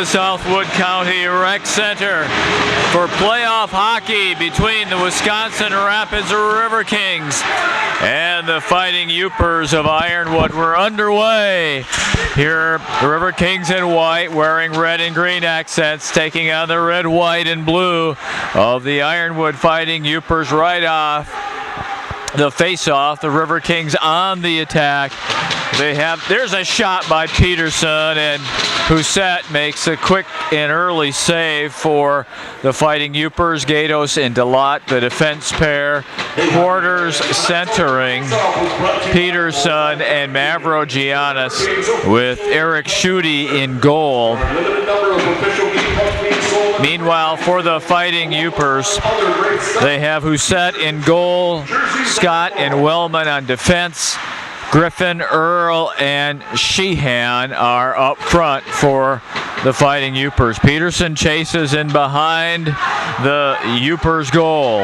the Southwood County Rec Center for playoff hockey between the Wisconsin Rapids Riverkings and the Fighting Yoopers of Ironwood. We're underway here. The Riverkings in white, wearing red and green accents, taking on the red, white, and blue of the Ironwood Fighting Yoopers. Right off the face-off, the Riverkings on the attack. There's a shot by Peterson, and Husset makes a quick and early save for the Fighting Yoopers. Gatos and Delot, the defense pair. Quarters centering Peterson and Mavrogiannis, with Eric Schutte in goal. Meanwhile, for the Fighting Yoopers, they have Husset in goal, Scott and Wellman on defense. Griffin, Earl, and Sheehan are up front for the Fighting Yoopers. Peterson chases in behind the Yoopers goal.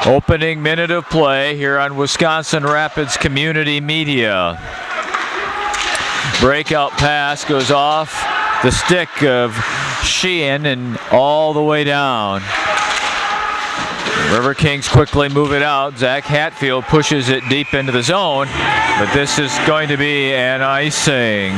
Opening minute of play here on Wisconsin Rapids Community Media. Breakout pass goes off the stick of Sheehan and all the way down. Riverkings quickly move it out. Zach Hatfield pushes it deep into the zone, but this is going to be an icing.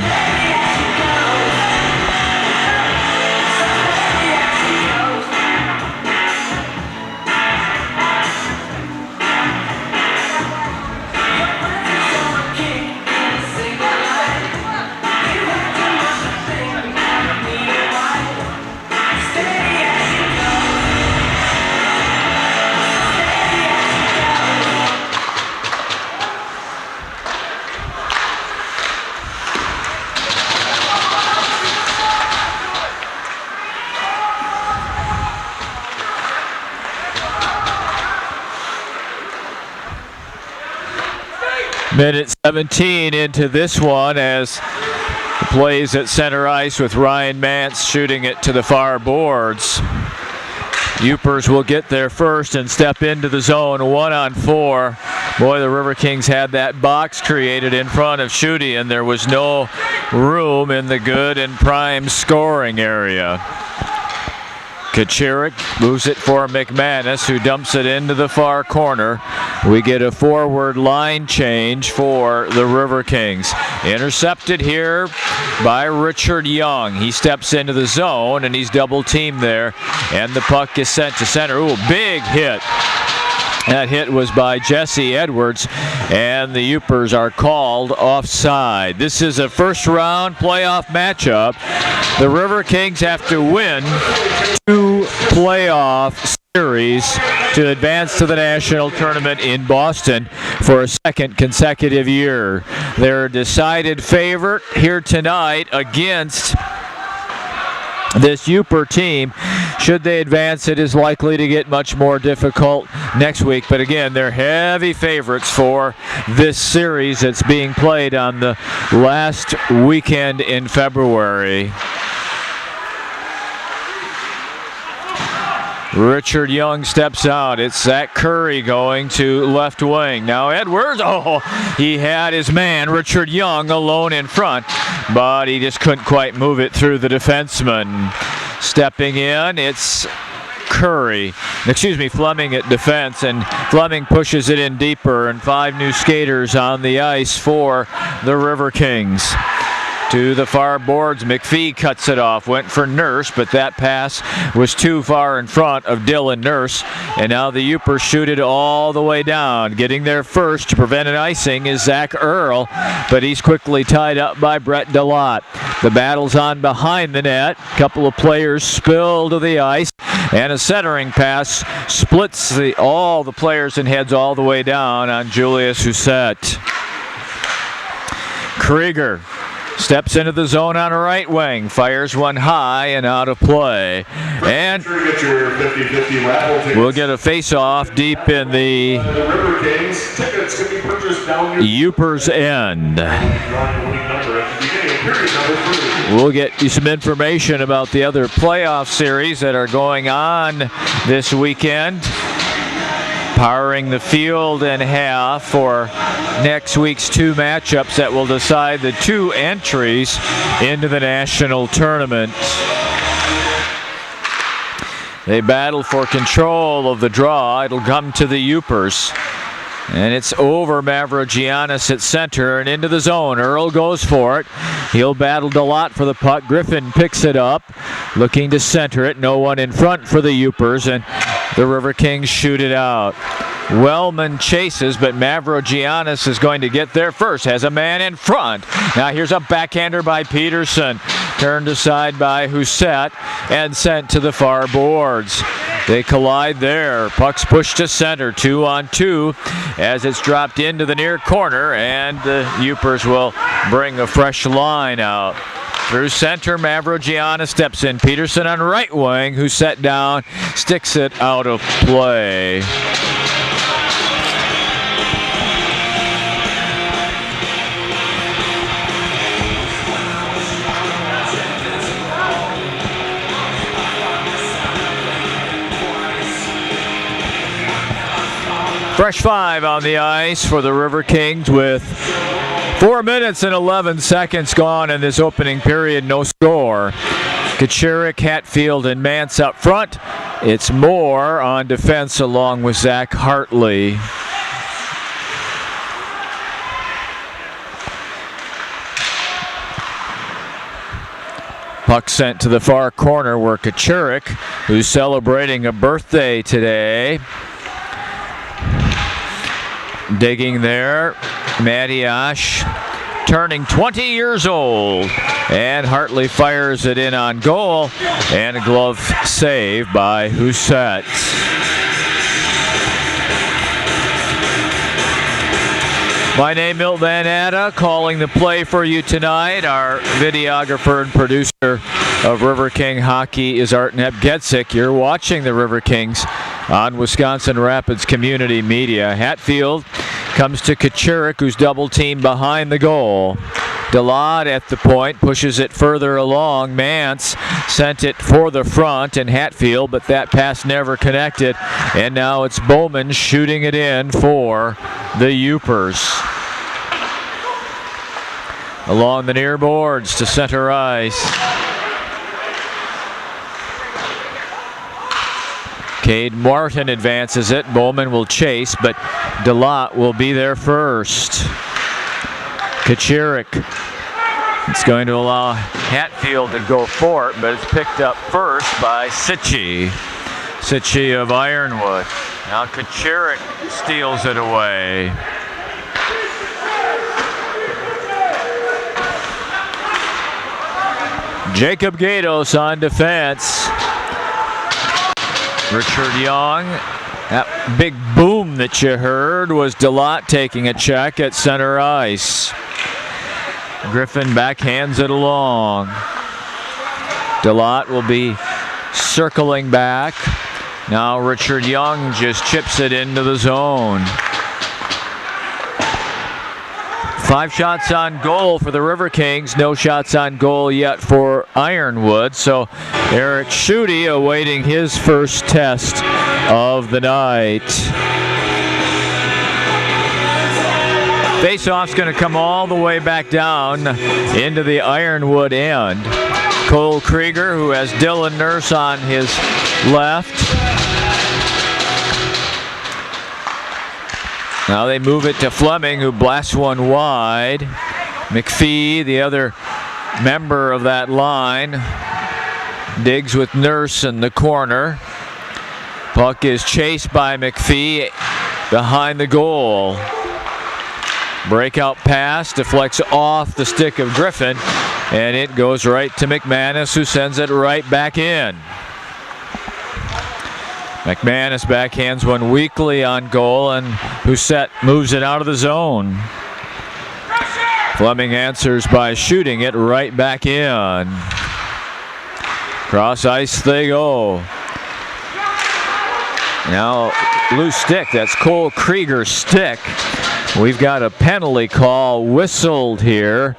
Minute 17 into this one, as the plays at center ice with Ryan Mance shooting it to the far boards. Yoopers will get there first and step into the zone 1-on-4. Boy, the Riverkings had that box created in front of Schutte, and there was no room in the good and prime scoring area. Kachirik moves it for McManus, who dumps it into the far corner. We get a forward line change for the Riverkings. Intercepted here by Richard Young. He steps into the zone, and he's double teamed there, and the puck is sent to center. Ooh, big hit. That hit was by Jesse Edwards, and the Yoopers are called offside. This is a first-round playoff matchup. The Riverkings have to win 2 playoff series to advance to the national tournament in Boston for a second consecutive year. They're a decided favorite here tonight against this Yooper team. Should they advance, it is likely to get much more difficult next week. But again, they're heavy favorites for this series that's being played on the last weekend in February. Richard Young steps out. It's Zach Curry going to left wing. Now Edwards, he had his man, Richard Young, alone in front, but he just couldn't quite move it through the defenseman. Stepping in, it's Fleming at defense, and Fleming pushes it in deeper, and 5 new skaters on the ice for the Riverkings. To the far boards, McPhee cuts it off, went for Nurse, but that pass was too far in front of Dylan Nurse, and now the Yoopers shoot it all the way down. Getting there first to prevent an icing is Zach Earl, but he's quickly tied up by Brett Delot. The battle's on behind the net. A couple of players spill to the ice, and a centering pass splits all the players and heads all the way down on Julius Husset. Krieger steps into the zone on a right wing, fires one high and out of play. And we'll get a face-off deep in the Yoopers end. We'll get you some information about the other playoff series that are going on this weekend. powering the field in half for next week's 2 matchups that will decide the 2 entries into the national tournament. They battle for control of the draw. It'll come to the Yoopers. And it's over Mavrogiannis at center and into the zone. Earl goes for it. He'll battle Delot for the puck. Griffin picks it up, looking to center it. No one in front for the Yoopers, and the Riverkings shoot it out. Wellman chases, but Mavrogiannis is going to get there first. Has a man in front. Now here's a backhander by Peterson. Turned aside by Husset and sent to the far boards. They collide there. Puck's pushed to center, 2-on-2 as it's dropped into the near corner, and the Yoopers will bring a fresh line out. Through center, Mavrogiannis steps in. Peterson on right wing, who set down, sticks it out of play. Fresh 5 on the ice for the Riverkings with 4 minutes and 11 seconds gone in this opening period. No score. Kachurik, Hatfield, and Mance up front. It's Moore on defense along with Zach Hartley. Puck sent to the far corner where Kachurik, who's celebrating a birthday today, digging there. Mattiash turning 20 years old, and Hartley fires it in on goal, and a glove save by Husset. My name, Milt Van Atta, calling the play for you tonight. Our videographer and producer of River King hockey is Art Napgezek. You're watching the Riverkings on Wisconsin Rapids Community Media. Hatfield comes to Kachurik, who's double teamed behind the goal. Delot at the point, pushes it further along. Mance sent it for the front and Hatfield, but that pass never connected. And now it's Bowman shooting it in for the Yoopers. Along the near boards to center ice. Cade Martin advances it. Bowman will chase, but Delot will be there first. Kachurik. It's going to allow Hatfield to go for it, but it's picked up first by Sitchie. Sitchie of Ironwood. Now Kachurik steals it away. Jacob Gatos on defense. Richard Young. That big boom that you heard was Delot taking a check at center ice. Griffin backhands it along. Delot will be circling back. Now Richard Young just chips it into the zone. 5 shots on goal for the Riverkings. No shots on goal yet for Ironwood. So Eric Schutte awaiting his first test of the night. Face-off's going to come all the way back down into the Ironwood end. Cole Krieger, who has Dylan Nurse on his left. Now they move it to Fleming, who blasts one wide. McPhee, the other member of that line, digs with Nurse in the corner. Puck is chased by McPhee behind the goal. Breakout pass deflects off the stick of Griffin, and it goes right to McManus, who sends it right back in. McManus backhands one weakly on goal, and Husset moves it out of the zone. Fleming answers by shooting it right back in. Cross ice they go. Now loose stick, that's Cole Krieger's stick. We've got a penalty call whistled here.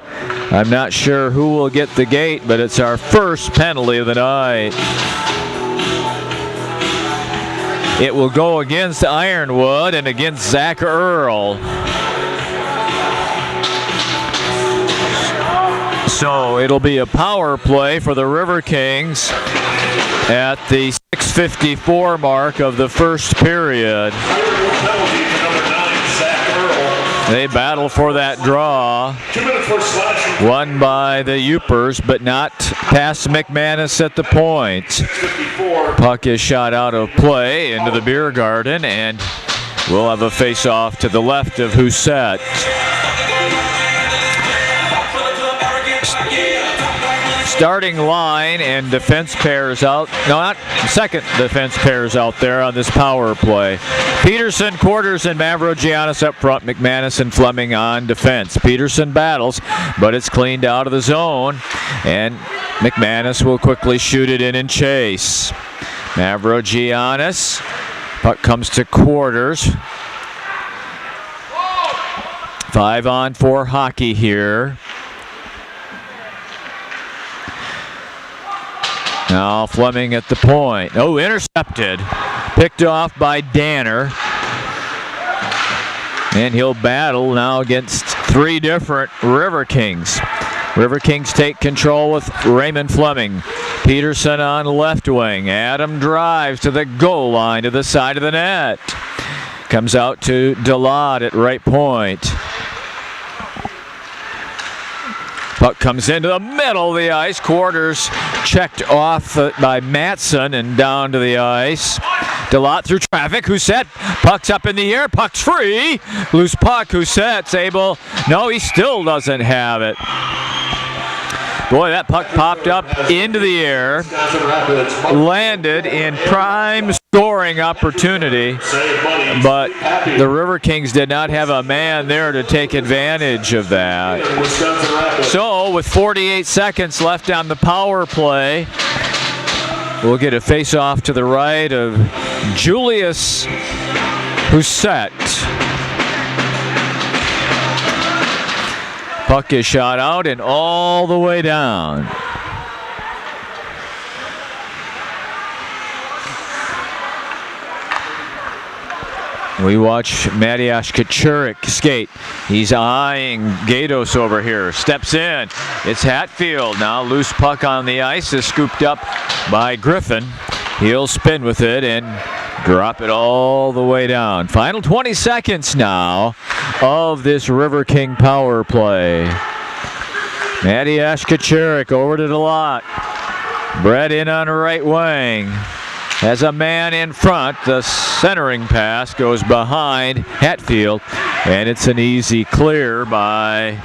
I'm not sure who will get the gate, but it's our first penalty of the night. It will go against Ironwood and against Zach Earl. So it'll be a power play for the Riverkings at the 6:54 mark of the first period. They battle for that draw. Won by the Yoopers, but not past McManus at the point. Puck is shot out of play into the beer garden, and we'll have a face-off to the left of Husset. Starting line and defense pairs out. No, not second defense pairs out there on this power play. Peterson, Quarters, and Mavrogiannis up front. McManus and Fleming on defense. Peterson battles, but it's cleaned out of the zone, and McManus will quickly shoot it in and chase. Mavrogiannis. Puck comes to Quarters. 5-on-4 hockey here. Now Fleming at the point. Oh, intercepted. Picked off by Danner. And he'll battle now against three different Riverkings. Riverkings take control with Raymond Fleming. Peterson on left wing. Adam drives to the goal line to the side of the net. Comes out to Delade at right point. Puck comes into the middle of the ice. Quarters checked off by Matson and down to the ice. Delade through traffic. Husset. Puck's up in the air. Puck's free. Loose puck. Husset's able. No, he still doesn't have it. Boy, that puck popped up into the air. Landed in prime scoring opportunity. But the Riverkings did not have a man there to take advantage of that. So, with 48 seconds left on the power play, we'll get a face-off to the right of Julius Husset. Puck is shot out and all the way down. We watch Mateusz Kaczurek skate. He's eyeing Gatos over here. Steps in. It's Hatfield. Now loose puck on the ice is scooped up by Griffin. He'll spin with it and drop it all the way down. Final 20 seconds now of this River King power play. Mateusz Kaczurek over to Delade. Brett in on the right wing. Has a man in front. The centering pass goes behind Hatfield, and it's an easy clear by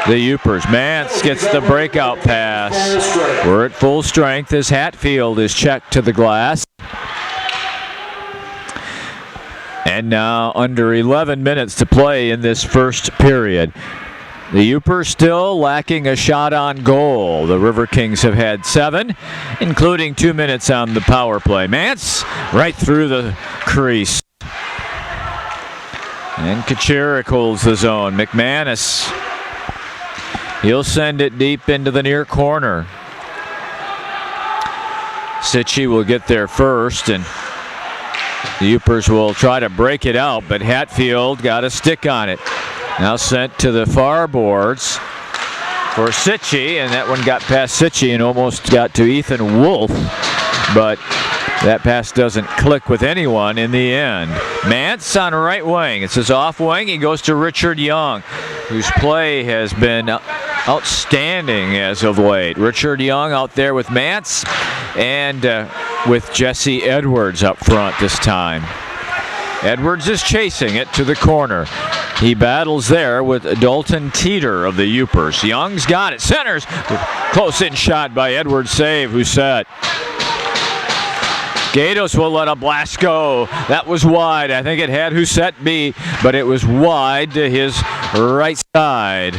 the Yoopers. Mance gets the breakout pass. We're at full strength as Hatfield is checked to the glass. And now under 11 minutes to play in this first period. The Yoopers still lacking a shot on goal. The Riverkings have had 7, including 2 minutes on the power play. Mance right through the crease. And Kaczurek holds the zone. McManus. He'll send it deep into the near corner. Sitchy will get there first, and the Yoopers will try to break it out, but Hatfield got a stick on it. Now sent to the far boards for Sitchy, and that one got past Sitchy and almost got to Ethan Wolf, but that pass doesn't click with anyone in the end. Mance on right wing. It's his off wing. He goes to Richard Young, whose play has been outstanding as of late. Richard Young out there with Mance and with Jesse Edwards up front this time. Edwards is chasing it to the corner. He battles there with Dalton Teeter of the Yoopers. Young's got it. Centers. Close in shot by Edwards. Save. Husset. Gatos will let a blast go. That was wide. I think it had Husset beat, but it was wide to his right side.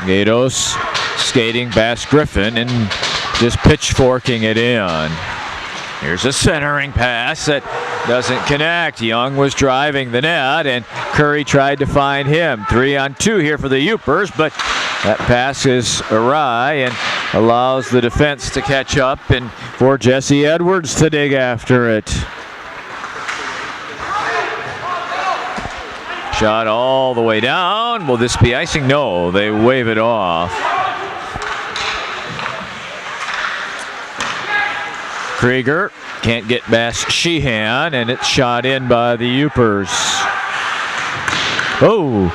Gatos skating past Griffin and just pitchforking it in. Here's a centering pass that doesn't connect. Young was driving the net, and Curry tried to find him. 3-on-2 here for the Yoopers, but that pass is awry and allows the defense to catch up and for Jesse Edwards to dig after it. Shot all the way down. Will this be icing? No, they wave it off. Krieger can't get past Sheehan, and it's shot in by the Yoopers. Oh,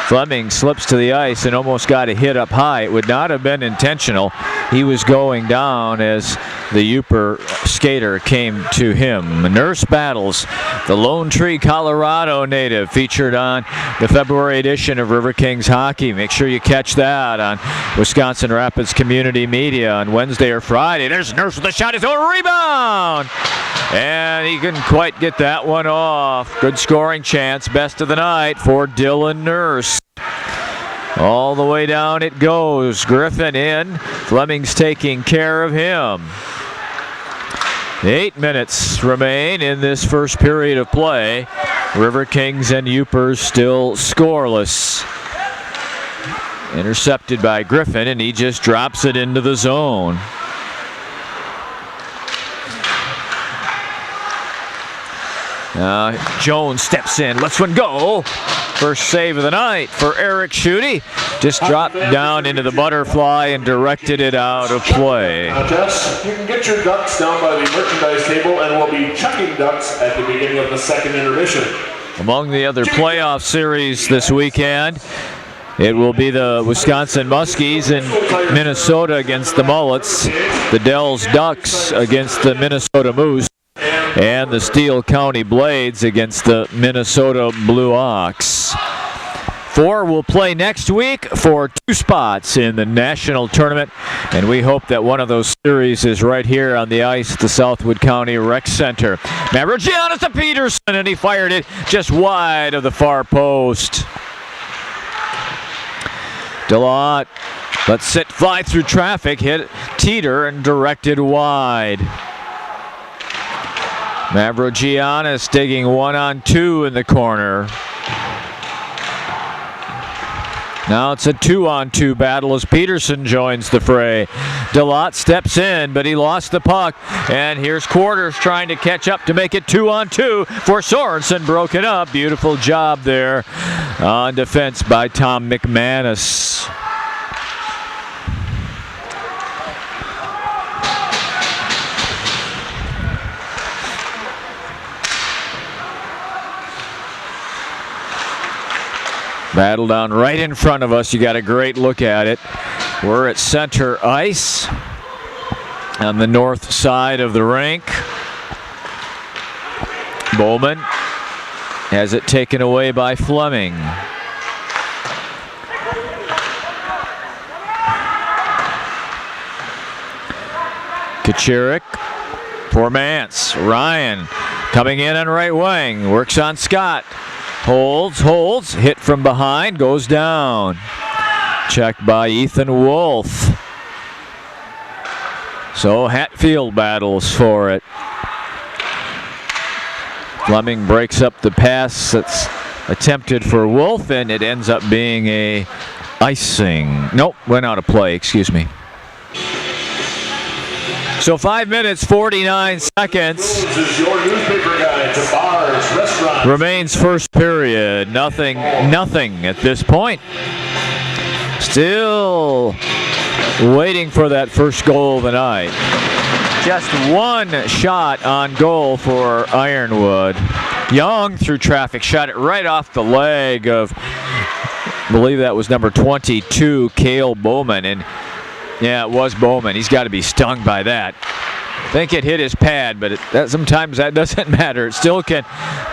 Fleming slips to the ice and almost got a hit up high. It would not have been intentional. He was going down as the Yooper skater came to him. Nurse battles the Lone Tree, Colorado native, featured on the February edition of Riverkings Hockey. Make sure you catch that on Wisconsin Rapids Community Media on Wednesday or Friday. There's Nurse with a shot. His own rebound! And he couldn't quite get that one off. Good scoring chance. Best of the night for Dylan Nurse. All the way down it goes. Griffin in. Fleming's taking care of him. 8 minutes remain in this first period of play. Riverkings and Yoopers still scoreless. Intercepted by Griffin, and he just drops it into the zone. Jones steps in, lets one go. First save of the night for Eric Schutte. Just dropped down into the butterfly and directed it out of play. Jess, you can get your ducks down by the merchandise table, and we'll be chucking ducks at the beginning of the second intermission. Among the other playoff series this weekend, it will be the Wisconsin Muskies in Minnesota against the Mullets, the Dells Ducks against the Minnesota Moose, and the Steele County Blades against the Minnesota Blue Ox. 4 will play next week for 2 spots in the national tournament, and we hope that one of those series is right here on the ice at the Southwood County Rec Center. Mavrogiannis to Peterson, and he fired it just wide of the far post. DeLotte lets it fly through traffic, hit Teeter, and directed wide. Mavrogiannis digging 1-on-2 in the corner. Now it's a 2-on-2 battle as Peterson joins the fray. DeLotte steps in, but he lost the puck. And here's Quarters trying to catch up to make it 2-on-2 for Sorensen. Broken up. Beautiful job there on defense by Tom McManus. Battle down right in front of us. You got a great look at it. We're at center ice on the north side of the rink. Bowman has it taken away by Fleming. Kachurik for Mance. Ryan coming in on right wing. Works on Scott. Holds, hit from behind, goes down. Checked by Ethan Wolf. So Hatfield battles for it. Fleming breaks up the pass that's attempted for Wolf, and it ends up being a icing. Nope, went out of play, excuse me. So 5 minutes, 49 seconds. This is your newspaper guide to bars, restaurants. Remains first period. Nothing at this point. Still waiting for that first goal of the night. Just one shot on goal for Ironwood. Young through traffic, shot it right off the leg of, I believe that was number 22, Cale Bowman. And yeah, it was Bowman. He's got to be stung by that. I think it hit his pad, but sometimes that doesn't matter. It still can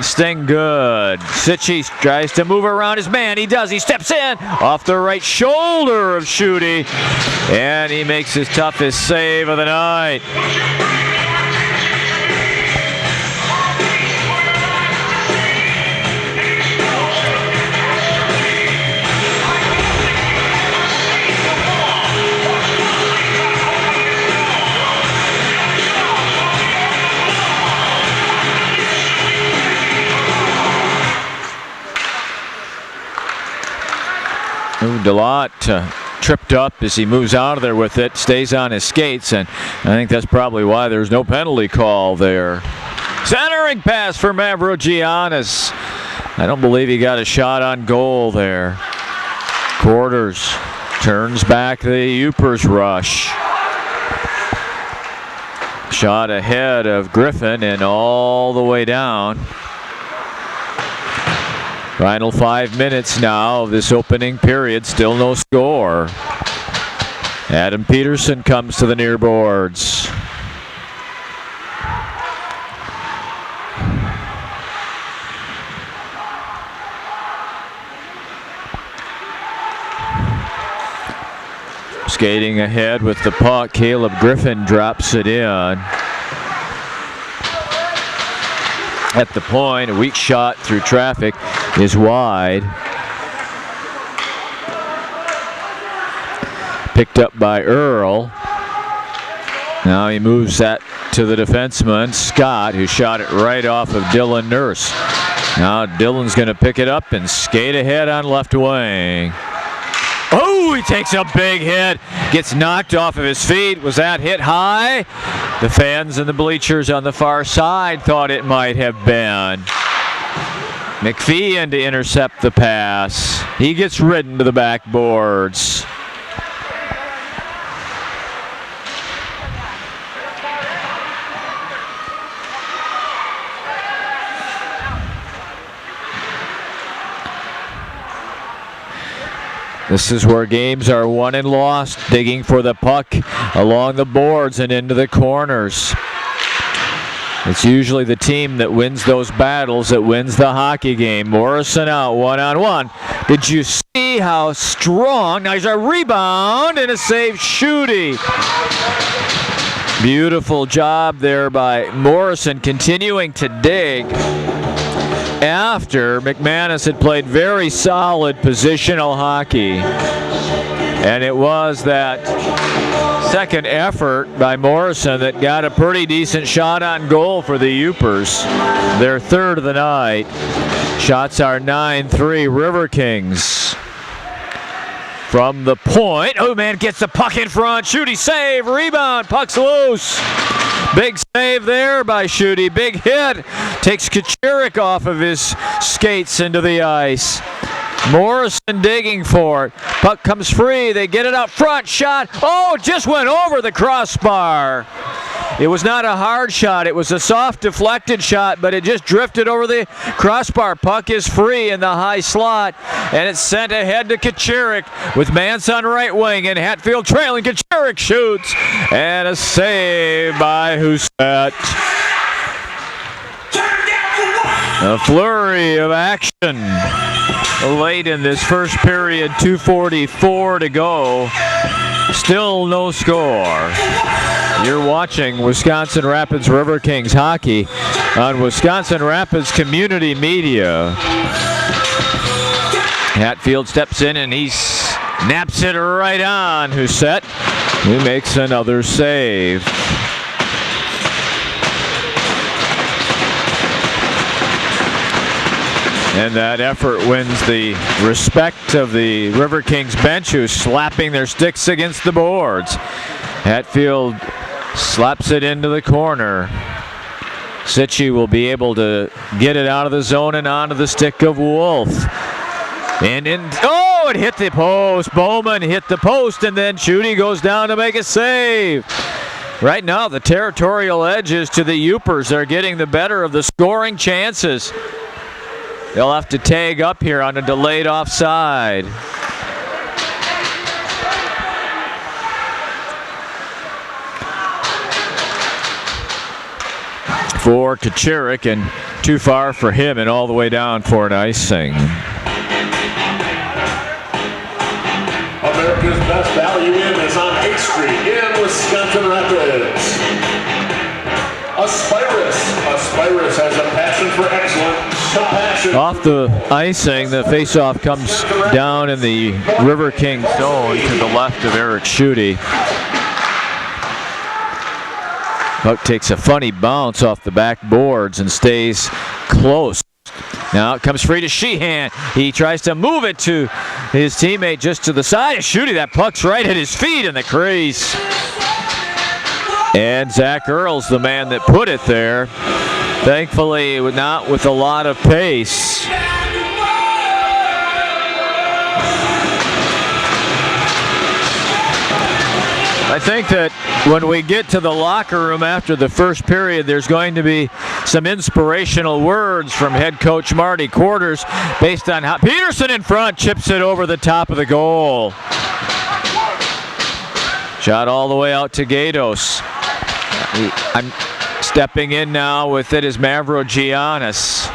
sting good. Sitchy tries to move around his man. He does. He steps in off the right shoulder of Schutte, and he makes his toughest save of the night. Moved a lot. Tripped up as he moves out of there with it. Stays on his skates, and I think that's probably why there's no penalty call there. Centering pass for Mavrogiannis. I don't believe he got a shot on goal there. Quarters turns back the Yoopers rush. Shot ahead of Griffin and all the way down. Final 5 minutes now of this opening period. Still no score. Adam Peterson comes to the near boards. Skating ahead with the puck, Caleb Griffin drops it in. At the point, a weak shot through traffic is wide. Picked up by Earl. Now he moves that to the defenseman, Scott, who shot it right off of Dylan Nurse. Now Dylan's going to pick it up and skate ahead on left wing. Oh, he takes a big hit. Gets knocked off of his feet. Was that hit high? The fans in the bleachers on the far side thought it might have been. McPhee to intercept the pass. He gets ridden to the backboards. This is where games are won and lost, digging for the puck along the boards and into the corners. It's usually the team that wins those battles that wins the hockey game. Morrison out one-on-one. Did you see how strong? Now here's a rebound and a save, Schutte. Beautiful job there by Morrison, continuing to dig after McManus had played very solid positional hockey. And it was that second effort by Morrison that got a pretty decent shot on goal for the Yoopers. Their third of the night. Shots are 9-3 Riverkings. From the point. Oh man, gets the puck in front. Schutte save, rebound, puck's loose. Big save there by Schutte. Big hit. Takes Kachurik off of his skates into the ice. Morrison digging for it. Puck comes free. They get it out front. Shot. Oh, just went over the crossbar. It was not a hard shot. It was a soft deflected shot, but it just drifted over the crossbar. Puck is free in the high slot, and it's sent ahead to Kachurik with Mance on right wing and Hatfield trailing. Kachurik shoots, and a save by Husset. A flurry of action late in this first period, 2:44 to go. Still no score. You're watching Wisconsin Rapids Riverkings hockey on Wisconsin Rapids Community Media. Hatfield steps in and he snaps it right on Husset, who makes another save. And that effort wins the respect of the Riverkings bench, who's slapping their sticks against the boards. Hatfield slaps it into the corner. Sitchy will be able to get it out of the zone and onto the stick of Wolf. And it hit the post. Bowman hit the post, and then Schutte goes down to make a save. Right now, the territorial edges to the Yoopers are getting the better of the scoring chances. They'll have to tag up here on a delayed offside. For Kachurik, and too far for him and all the way down for an icing. America's Best Value Inn is on 8th Street in Wisconsin Rapids. Aspirus has a passion for excellence. Compassion. Off the icing, the faceoff comes down in the Riverkings zone to the left of Eric Schutte. Puck takes a funny bounce off the backboards and stays close Now it comes free to Sheehan. He tries to move it to his teammate just to the side. Shooting that puck's right at his feet in the crease. And Zach Earle's the man that put it there. Thankfully, not with a lot of pace. I think that when we get to the locker room after the first period, there's going to be some inspirational words from head coach Marty Quarters based on how Peterson in front chips it over the top of the goal. Shot all the way out to Gatos. I'm stepping in now with it is Mavrogiannis.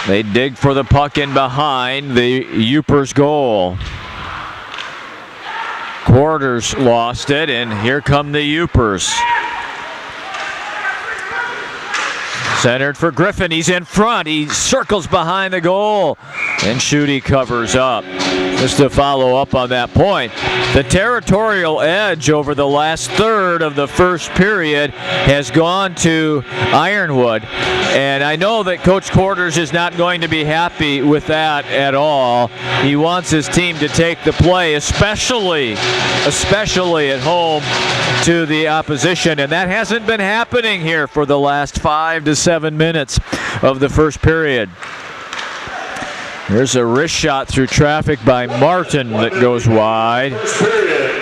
They dig for the puck in behind the Yoopers goal. Quarters lost it, and here come the Yoopers. Centered for Griffin. He's in front. He circles behind the goal, and Schutte covers up. Just to follow up on that point, the territorial edge over the last third of the first period has gone to Ironwood, and I know that Coach Quarters is not going to be happy with that at all. He wants his team to take the play, especially at home to the opposition, and that hasn't been happening here for the last 5 to 7 minutes of the first period. There's a wrist shot through traffic by Martin that goes wide.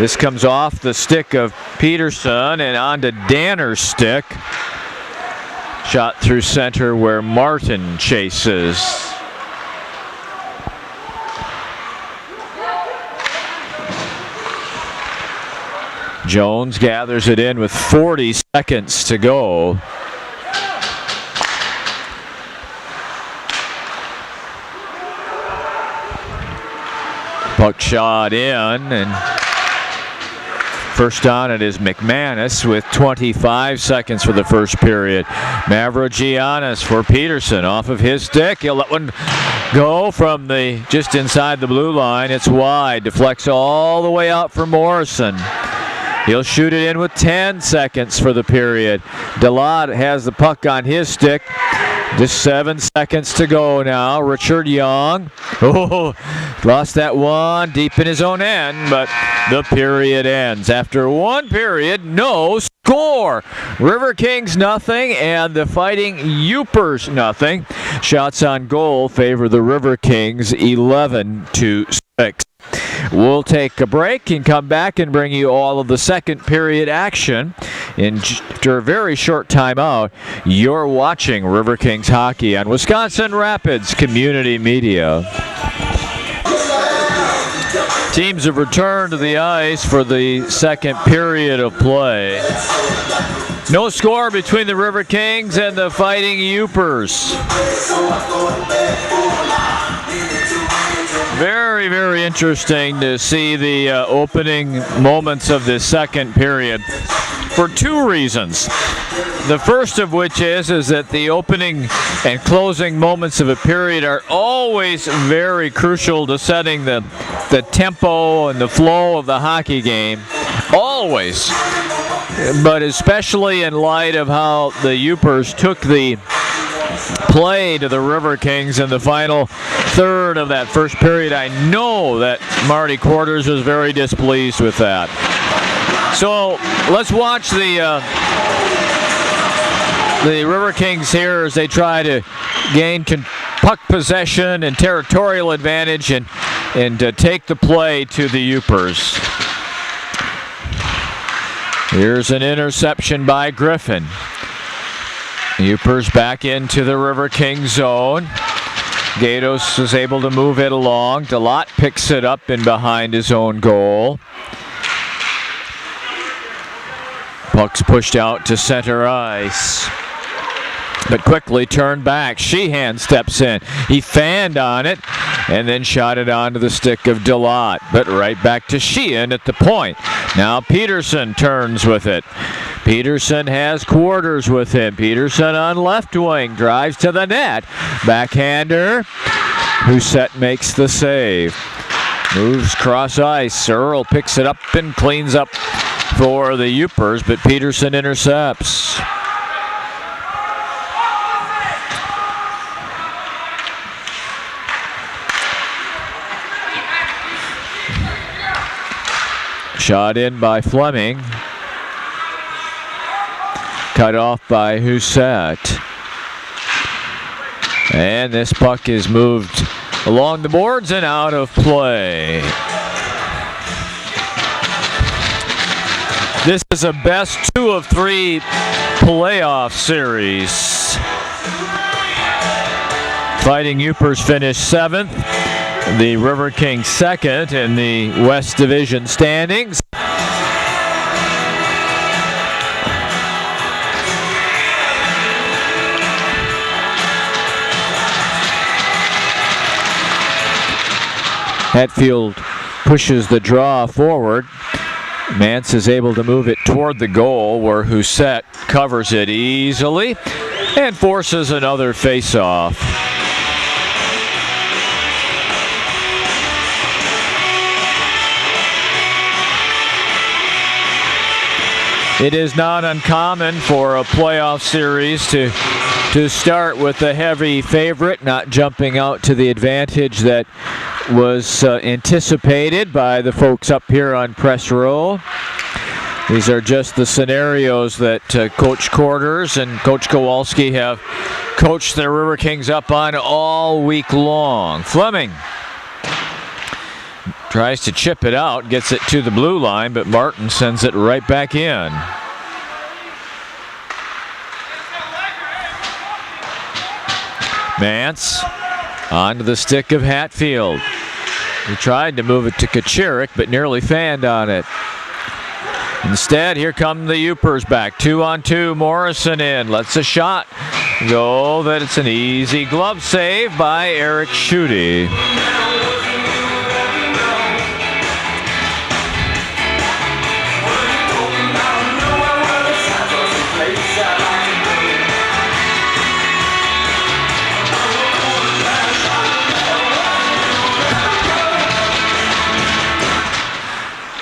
This comes off the stick of Peterson and onto Danner's stick. Shot through center where Martin chases. Jones gathers it in with 40 seconds to go. Puck shot in, and first on it is McManus with 25 seconds for the first period. Mavrogiannis for Peterson off of his stick. He'll let one go from the just inside the blue line. It's wide, deflects all the way out for Morrison. He'll shoot it in with 10 seconds for the period. Delot has the puck on his stick. Just 7 seconds to go now. Richard Young. Oh, lost that one deep in his own end, but the period ends. After one period, no score. Riverkings nothing, and the Fighting Yoopers nothing. Shots on goal favor the Riverkings 11-6. We'll take a break and come back and bring you all of the second period action. After a very short timeout, you're watching Riverkings hockey on Wisconsin Rapids Community Media. Teams have returned to the ice for the second period of play. No score between the Riverkings and the Fighting Yoopers. Very, very interesting to see the opening moments of this second period for two reasons. The first of which is that the opening and closing moments of a period are always very crucial to setting the tempo and the flow of the hockey game. Always. But especially in light of how the Yoopers took the play to the Riverkings in the final third of that first period, I know that Marty Quarters was very displeased with that. So let's watch the Riverkings here as they try to gain puck possession and territorial advantage and take the play to the Yoopers. Here's an interception by Griffin. Yoopers back into the Riverkings zone. Gatos is able to move it along. Delot picks it up in behind his own goal. Puck's pushed out to center ice, but quickly turned back. Sheehan steps in. He fanned on it and then shot it onto the stick of Delot, but right back to Sheehan at the point. Now Peterson turns with it. Peterson has Quarters with him. Peterson on left wing, drives to the net. Backhander. Huset makes the save. Moves cross ice. Earl picks it up and cleans up for the Yoopers, but Peterson intercepts. Shot in by Fleming. Cut off by Husset. And this puck is moved along the boards and out of play. This is a best 2 of 3 playoff series. Fighting Yoopers finished 7th. The Riverkings 2nd in the West Division standings. Hatfield pushes the draw forward. Mance is able to move it toward the goal where Husset covers it easily and forces another face-off. It is not uncommon for a playoff series to start with a heavy favorite, not jumping out to the advantage that was anticipated by the folks up here on press row. These are just the scenarios that Coach Quarters and Coach Kowalski have coached their Riverkings up on all week long. Fleming tries to chip it out, gets it to the blue line, but Martin sends it right back in. Mance onto the stick of Hatfield. He tried to move it to Kachirik, but nearly fanned on it. Instead, here come the Yoopers back. 2-on-2, Morrison in. Lets a shot go. That it's an easy glove save by Eric Schutte.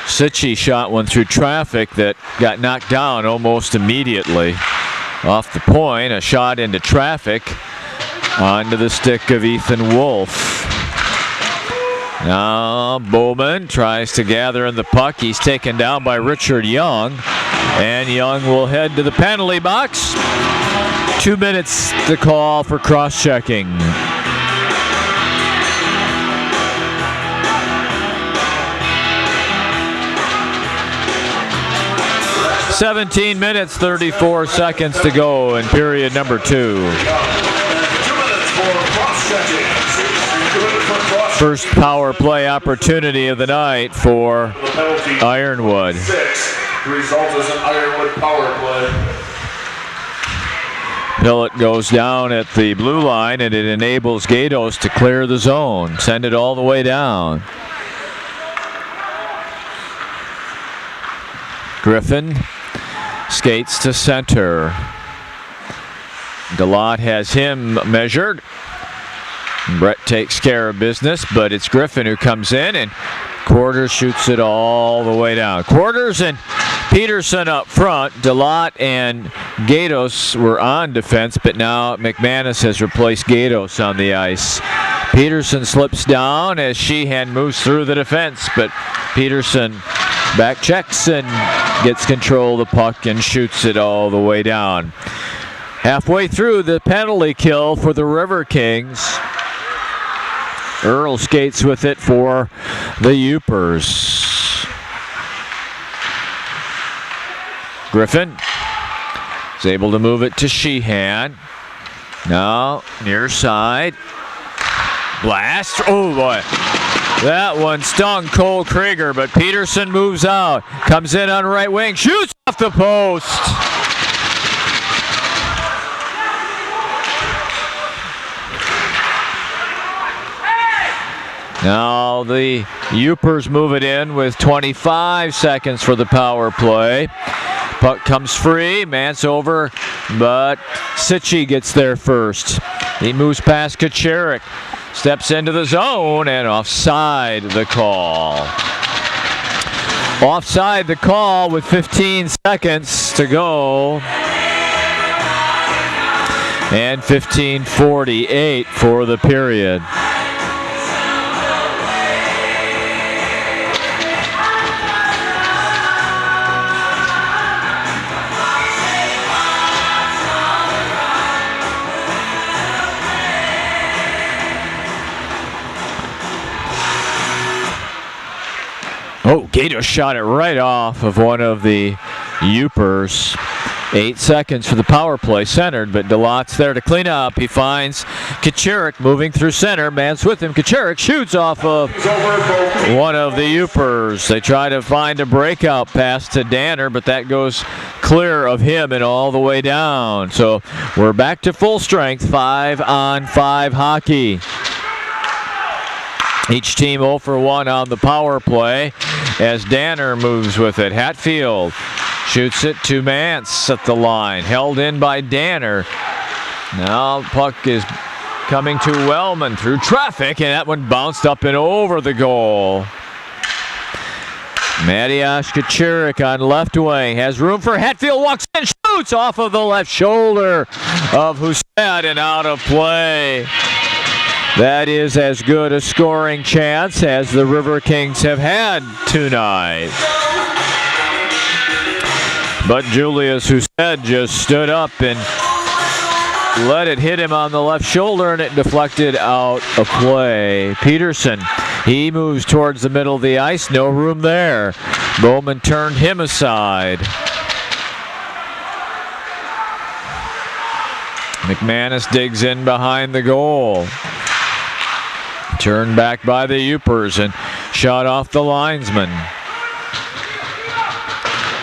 Sitchy shot one through traffic that got knocked down almost immediately. Off the point, a shot into traffic onto the stick of Ethan Wolf. Now Bowman tries to gather in the puck. He's taken down by Richard Young, and Young will head to the penalty box. 2 minutes to call for cross-checking. 17 minutes, 34 seconds to go in period number 2. First power play opportunity of the night for Ironwood. The result is an Ironwood power play. Pillett goes down at the blue line, and it enables Gatos to clear the zone, send it all the way down. Griffin skates to center. DeLotte has him measured. Brett takes care of business, but it's Griffin who comes in, and Quarters shoots it all the way down. Quarters and Peterson up front. DeLotte and Gatos were on defense, but now McManus has replaced Gatos on the ice. Peterson slips down as Sheehan moves through the defense, but Peterson back checks and gets control of the puck and shoots it all the way down. Halfway through the penalty kill for the Riverkings. Earl skates with it for the Yoopers. Griffin is able to move it to Sheehan. Now near side. Blast. Oh boy. That one stung Cole Krieger, but Peterson moves out. Comes in on right wing. Shoots off the post. Now the Yoopers move it in with 25 seconds for the power play. Puck comes free. Mance over, but Sitchy gets there first. He moves past Kachirik. Steps into the zone, and offside the call. Offside the call with 15 seconds to go. And 15:48 for the period. Gato shot it right off of one of the Yoopers. 8 seconds for the power play, centered, but DeLotte's there to clean up. He finds Kachurik moving through center. Man's with him. Kachurik shoots off of one of the Yoopers. They try to find a breakout pass to Danner, but that goes clear of him and all the way down. So we're back to full strength, 5-on-5 hockey. Each team 0 for 1 on the power play as Danner moves with it. Hatfield shoots it to Mance at the line. Held in by Danner. Now puck is coming to Wellman through traffic, and that one bounced up and over the goal. Mattias Kachurik on left wing. Has room for Hatfield. Walks in, shoots off of the left shoulder of Husset and out of play. That is as good a scoring chance as the Riverkings have had tonight. But Julius Husset just stood up and let it hit him on the left shoulder, and it deflected out of play. Peterson, he moves towards the middle of the ice. No room there. Bowman turned him aside. McManus digs in behind the goal. Turned back by the Yoopers and shot off the linesman.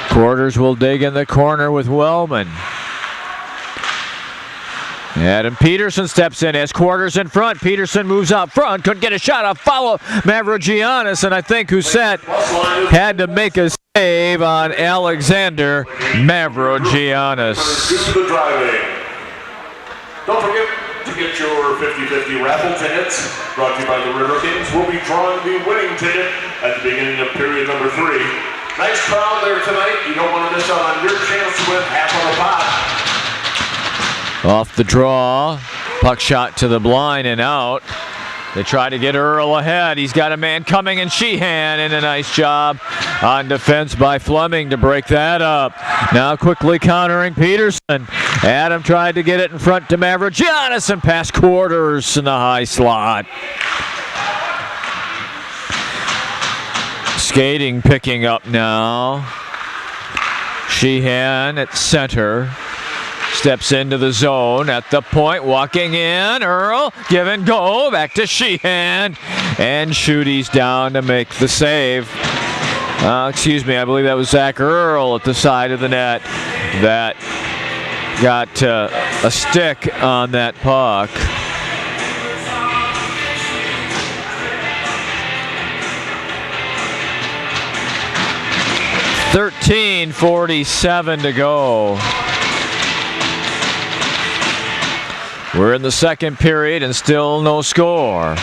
Quarters will dig in the corner with Wellman. Adam Peterson steps in as Quarters in front. Peterson moves out front. Couldn't get a shot off. Follow Mavrogiannis, and I think Husset had to make a save on Alexander Mavrogiannis. Don't forget to get your 50-50 raffle tickets, brought to you by the Riverkings. We'll be drawing the winning ticket at the beginning of period number 3. Nice crowd there tonight. You don't want to miss out on your chance to win half on the pot. Off the draw. Puck shot to the blind and out. They try to get Earl ahead. He's got a man coming, and Sheehan, and a nice job on defense by Fleming to break that up. Now quickly countering Peterson. Adam tried to get it in front to Mavrogiannis and past Quarters in the high slot. Skating picking up now. Sheehan at center. Steps into the zone at the point, walking in. Earl, give and go, back to Sheehan. And Schuette's down to make the save. Excuse me, I believe that was Zach Earl at the side of the net that got a stick on that puck. .47 to go. We're in the second period and still no score.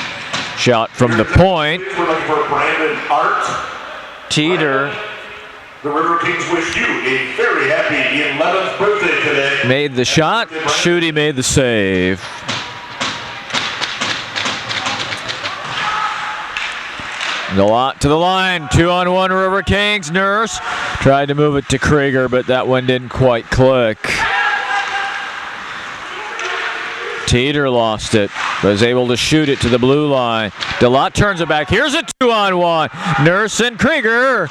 Shot from the point. We're looking for Brandon Art. Teeter. The Riverkings wish you a very happy 11th birthday today. Made the shot. Schuette made the save. DeLotte to the line. 2-on-1 Riverkings. Nurse tried to move it to Krieger, but that one didn't quite click. Teeter lost it, was able to shoot it to the blue line. DeLotte turns it back. Here's a 2-on-1. Nurse and Krieger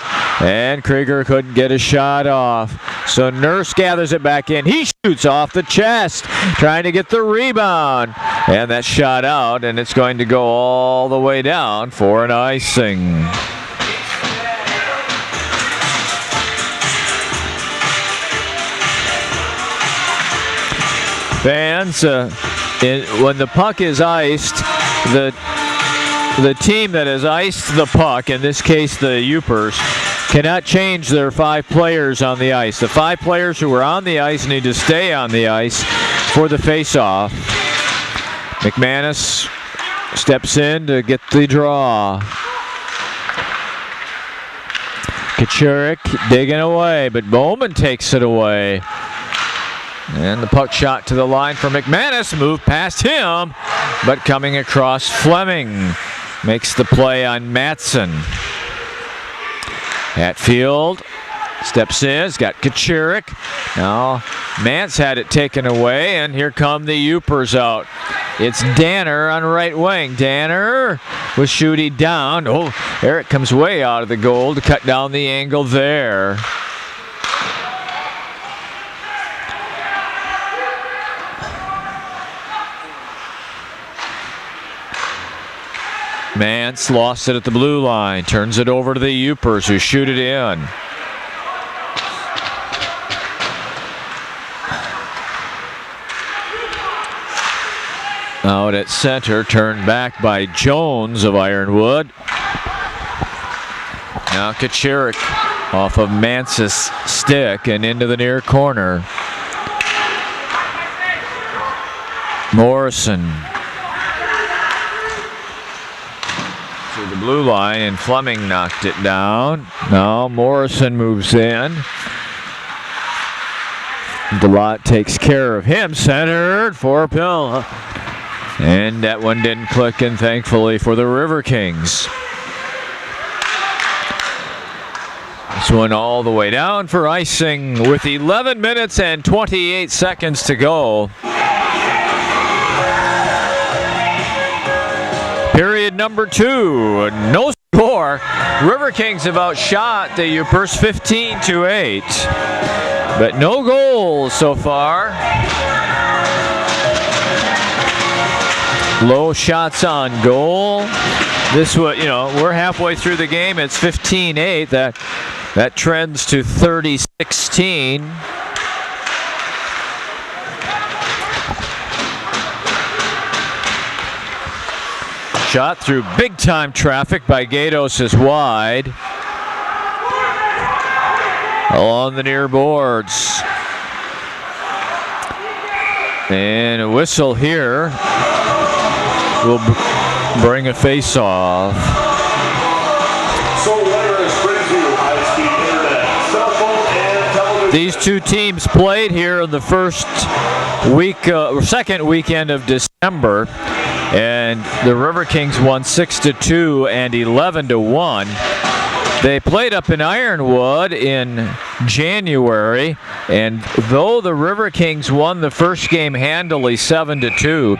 couldn't get a shot off. So Nurse gathers it back in. He shoots off the chest, trying to get the rebound. And that shot out, and it's going to go all the way down for an icing. Fans, when the puck is iced, the team that has iced the puck, in this case the Yoopers, cannot change their 5 players on the ice. The 5 players who are on the ice need to stay on the ice for the face-off. McManus steps in to get the draw. Kachurik digging away, but Bowman takes it away. And the puck shot to the line for McManus. Moved past him, but coming across Fleming. Makes the play on Matson. Hatfield steps in. He's got Kachurik. Now Mance had it taken away, and here come the Yoopers out. It's Danner on right wing. Danner with shooting down. Oh, Eric comes way out of the goal to cut down the angle there. Mance lost it at the blue line. Turns it over to the Yoopers, who shoot it in. Out at center, turned back by Jones of Ironwood. Now Kachurik off of Mance's stick and into the near corner. Morrison to the blue line, and Fleming knocked it down. Now Morrison moves in. DeLotte takes care of him, centered for Pill. And that one didn't click, and thankfully for the Riverkings. This one all the way down for icing with 11 minutes and 28 seconds to go. Period number 2, no score. Riverkings have outshot the Yoopers 15-8, but no goals so far. Low shots on goal. This was, we're halfway through the game. It's 15-8. That trends to 30-16. Shot through big time traffic by Gatos is wide. Along the near boards. And a whistle here will bring a face-off. These two teams played here in the first week, second weekend of December, and the Riverkings won 6-2 and 11-1. They played up in Ironwood in January, and though the Riverkings won the first game handily 7-2,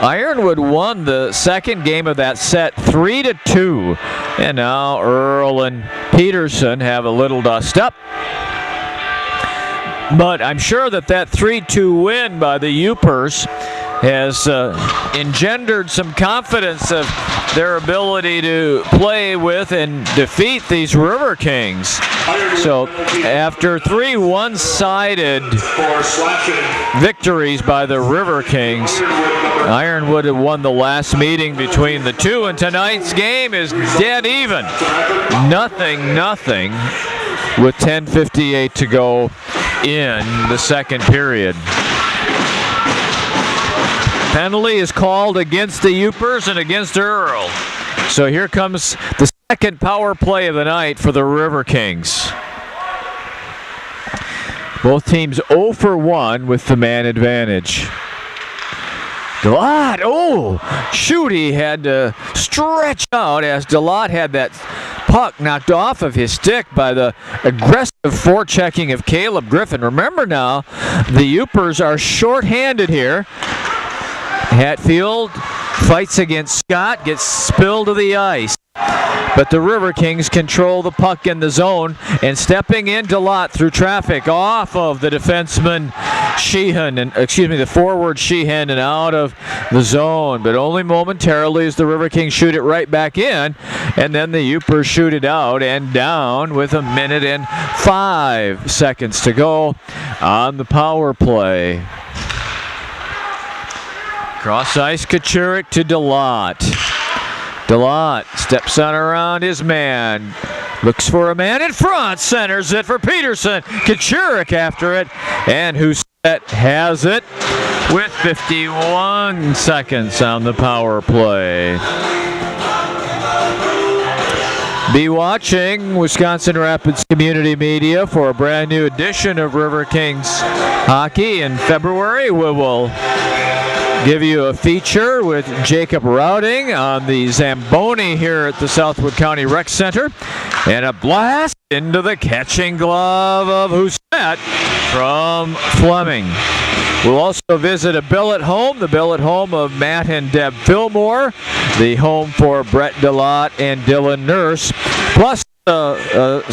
Ironwood won the second game of that set 3-2. And now Earl and Peterson have a little dust up. But I'm sure that 3-2 win by the Yoopers has engendered some confidence of their ability to play with and defeat these Riverkings. So after 3 one-sided victories by the Riverkings, Ironwood had won the last meeting between the two, and tonight's game is dead even. 0-0 with 10:58 to go in the second period. Penalty is called against the Yoopers and against Earl. So here comes the second power play of the night for the Riverkings. Both teams 0 for 1 with the man advantage. DeLotte, he had to stretch out as DeLotte had that puck knocked off of his stick by the aggressive forechecking of Caleb Griffin. Remember now, the Yoopers are short-handed here. Hatfield fights against Scott, gets spilled to the ice. But the Riverkings control the puck in the zone, and stepping in DeLotte through traffic off of the defenseman Sheehan, the forward Sheehan, and out of the zone. But only momentarily as the Riverkings shoot it right back in, and then the Yoopers shoot it out and down with 1 minute and 5 seconds to go on the power play. Cross ice, Kachurik to DeLotte. DeLotte steps on around his man. Looks for a man in front. Centers it for Peterson. Kachurik after it. And Husset has it with 51 seconds on the power play. Be watching Wisconsin Rapids Community Media for a brand new edition of Riverkings Hockey in February. We will give you a feature with Jacob Routing on the Zamboni here at the Southwood County Rec Center. And a blast into the catching glove of Husset from Fleming. We'll also visit a billet home, the billet home of Matt and Deb Fillmore, the home for Brett DeLotte and Dylan Nurse, plus a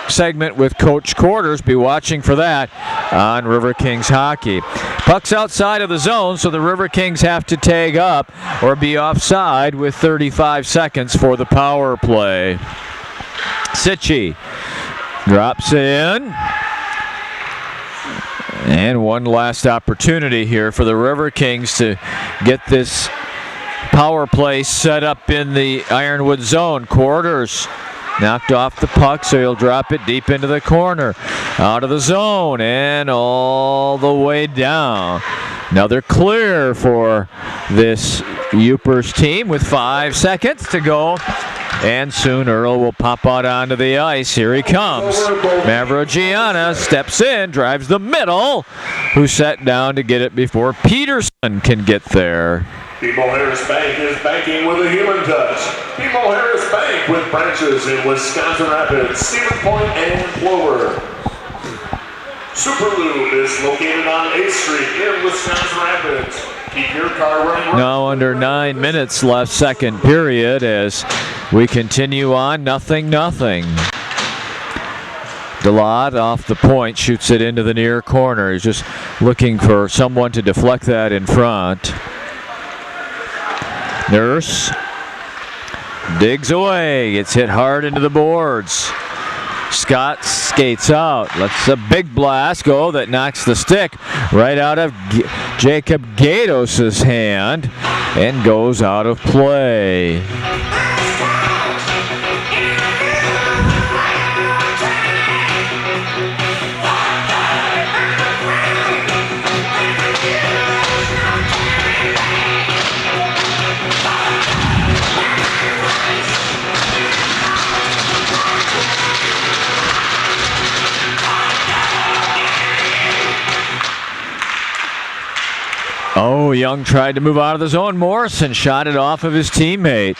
segment with Coach Quarters. Be watching for that on River Kings Hockey. Puck's outside of the zone, so the River Kings have to tag up or be offside with 35 seconds for the power play. Sitchy drops it in. And one last opportunity here for the River Kings to get this power play set up in the Ironwood zone. Quarters knocked off the puck, so he'll drop it deep into the corner. Out of the zone and all the way down. Another clear for this Yoopers team with 5 seconds to go. And soon Earl will pop out onto the ice. Here he comes. Mavrogianna steps in, drives the middle. Who sat down to get it before Peterson can get there. BMO Harris Bank is banking with a human touch. BMO Harris Bank with branches in Wisconsin Rapids, Stevens Point, and Clover. Superlube is located on 8th Street in Wisconsin Rapids. Keep your car running. Now under 9 minutes left, second period, as we continue on, 0-0. DeLotte off the point, shoots it into the near corner. He's just looking for someone to deflect that in front. Nurse digs away, gets hit hard into the boards. Scott skates out, lets a big blast go that knocks the stick right out of Jacob Gatos' hand and goes out of play. Oh, Young tried to move out of the zone. Morrison shot it off of his teammate.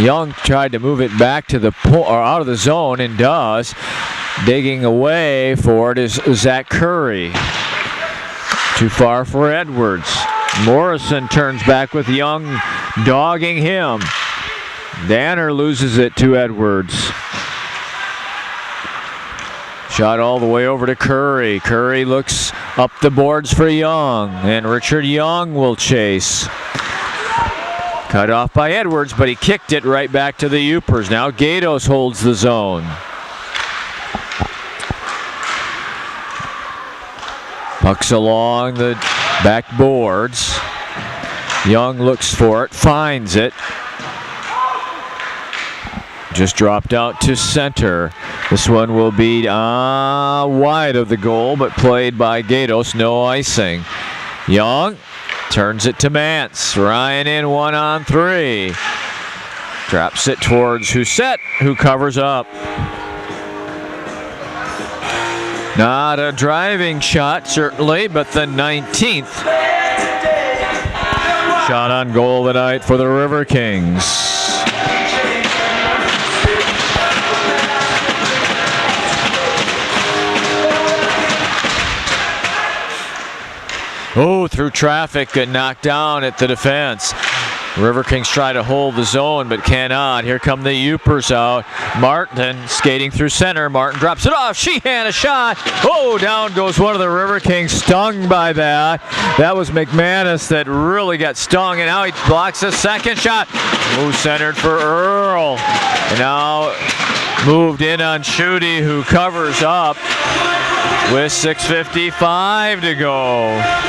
Young tried to move it back to the or out of the zone and does. Digging away for it is Zach Curry. Too far for Edwards. Morrison turns back with Young dogging him. Danner loses it to Edwards. Shot all the way over to Curry. Curry looks up the boards for Young, and Richard Young will chase. Cut off by Edwards, but he kicked it right back to the Yoopers. Now Gatos holds the zone. Puck's along the back boards. Young looks for it, finds it. Just dropped out to center. This one will be wide of the goal, but played by Gatos, no icing. Young turns it to Mance. Ryan in 1-on-3. Drops it towards Husset, who covers up. Not a driving shot, certainly, but the 19th shot on goal tonight for the River Kings. Oh, through traffic, got knocked down at the defense. River Kings try to hold the zone, but cannot. Here come the Yoopers out. Martin skating through center. Martin drops it off. Sheehan a shot. Oh, down goes one of the River Kings, stung by that. That was McManus that really got stung, and now he blocks a second shot. Move centered for Earl. And now moved in on Schutte, who covers up with 6:55 to go.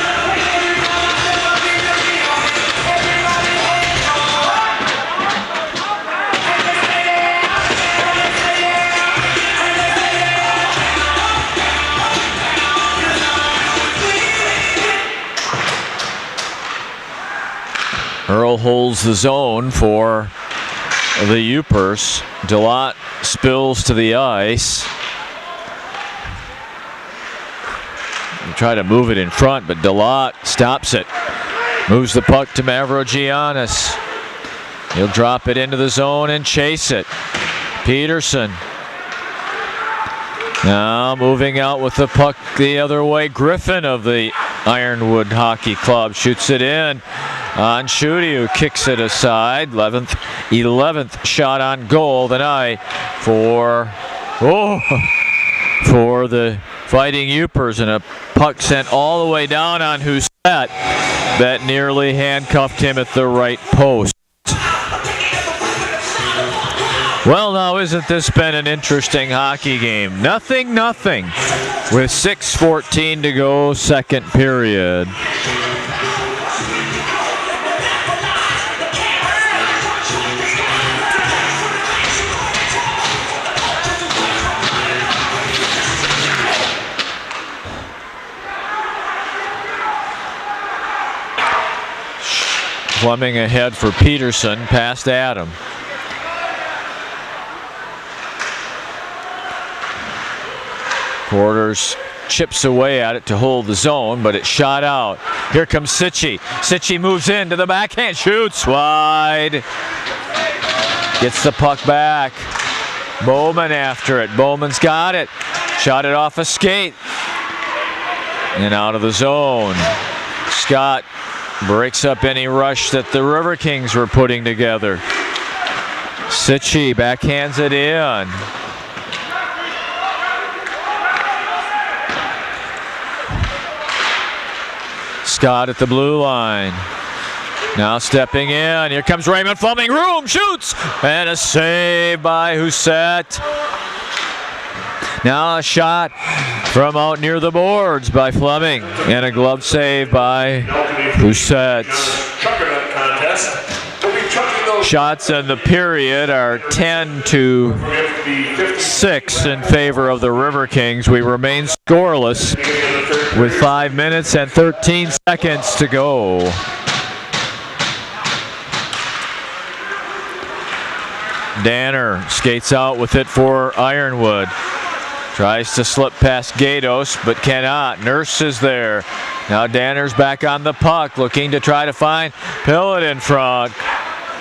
Earl holds the zone for the Yoopers. DeLotte spills to the ice. They try to move it in front, but DeLotte stops it. Moves the puck to Mavrogiannis. He'll drop it into the zone and chase it. Peterson Now moving out with the puck the other way, Griffin of the Ironwood Hockey Club shoots it in on Schutte, who kicks it aside. 11th shot on goal tonight for the Fighting Yoopers, and a puck sent all the way down on Husset that nearly handcuffed him at the right post. Well, now, isn't this been an interesting hockey game? Nothing, with 6:14 to go, second period. Fleming ahead for Peterson, past Adam. Quarters chips away at it to hold the zone, but it's shot out. Here comes Sitchie. Sitchie moves into the backhand, shoots wide. Gets the puck back. Bowman after it. Bowman's got it. Shot it off a skate. And out of the zone. Scott breaks up any rush that the Riverkings were putting together. Sitchie backhands it in. Scott at the blue line. Now stepping in. Here comes Raymond Fleming. Room shoots. And a save by Husset. Now a shot from out near the boards by Fleming. And a glove save by Husset. Shots in the period are 10-6 in favor of the Riverkings. We remain scoreless with 5 minutes and 13 seconds to go. Danner skates out with it for Ironwood. Tries to slip past Gatos, but cannot. Nurse is there. Now Danner's back on the puck, looking to try to find Pillett in front.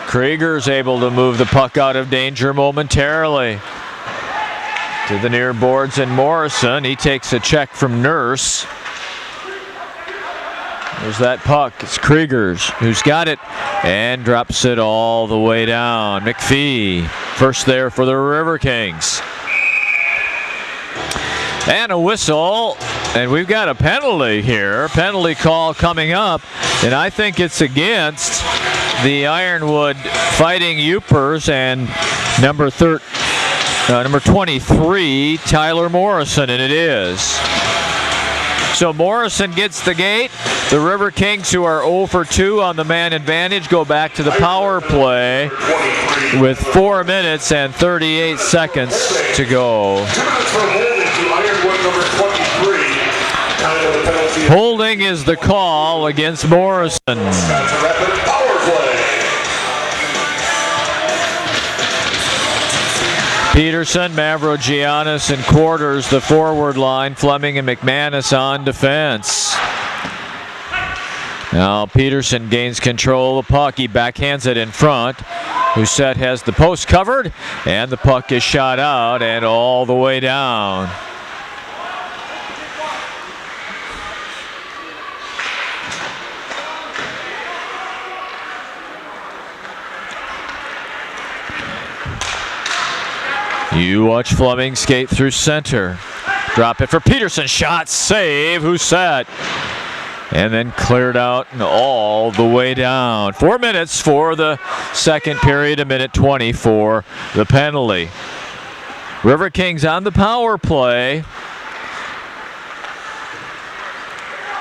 Krieger's able to move the puck out of danger momentarily. To the near boards, and Morrison, he takes a check from Nurse. There's that puck. It's Krieger's who's got it and drops it all the way down. McPhee first there for the Riverkings. And a whistle, and we've got a penalty here. Penalty call coming up, and I think it's against the Ironwood Fighting Yoopers and number 23, Tyler Morrison, and it is. So Morrison gets the gate. The Riverkings, who are 0 for 2 on the man advantage, go back to the power play with 4 minutes and 38 seconds to go. Holding is the call against Morrison. Peterson, Mavrogiannis, and Quarters the forward line. Fleming and McManus on defense. Now Peterson gains control of the puck. He backhands it in front. Husset has the post covered, and the puck is shot out and all the way down. You watch Fleming skate through center. Drop it for Peterson. Shot, save, Husset. And then cleared out and all the way down. 4 minutes for the second period, a minute 20 for the penalty. Riverkings on the power play.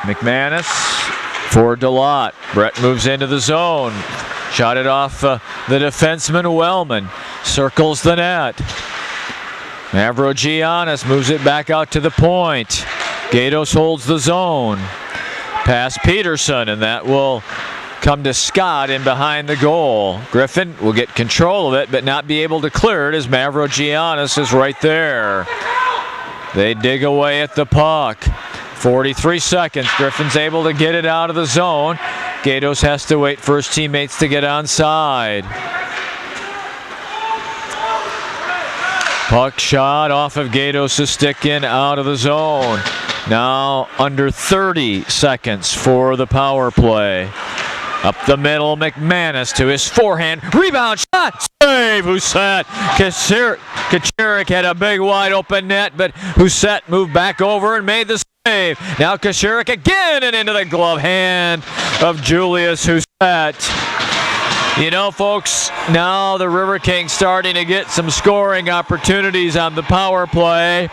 McManus for Delott. Brett moves into the zone. Shot it off the defenseman Wellman. Circles the net. Mavrogiannis moves it back out to the point. Gatos holds the zone. Pass Peterson, and that will come to Scott in behind the goal. Griffin will get control of it, but not be able to clear it as Mavrogiannis is right there. They dig away at the puck. 43 seconds. Griffin's able to get it out of the zone. Gatos has to wait for his teammates to get onside. Puck shot off of Gatos' stick in out of the zone. Now under 30 seconds for the power play. Up the middle, McManus to his forehand. Rebound shot. Save. Husset. Kacherik had a big wide open net, but Husset moved back over and made the save. Now Kacherik again and into the glove hand of Julius Husset. You know, folks, now the Riverkings starting to get some scoring opportunities on the power play,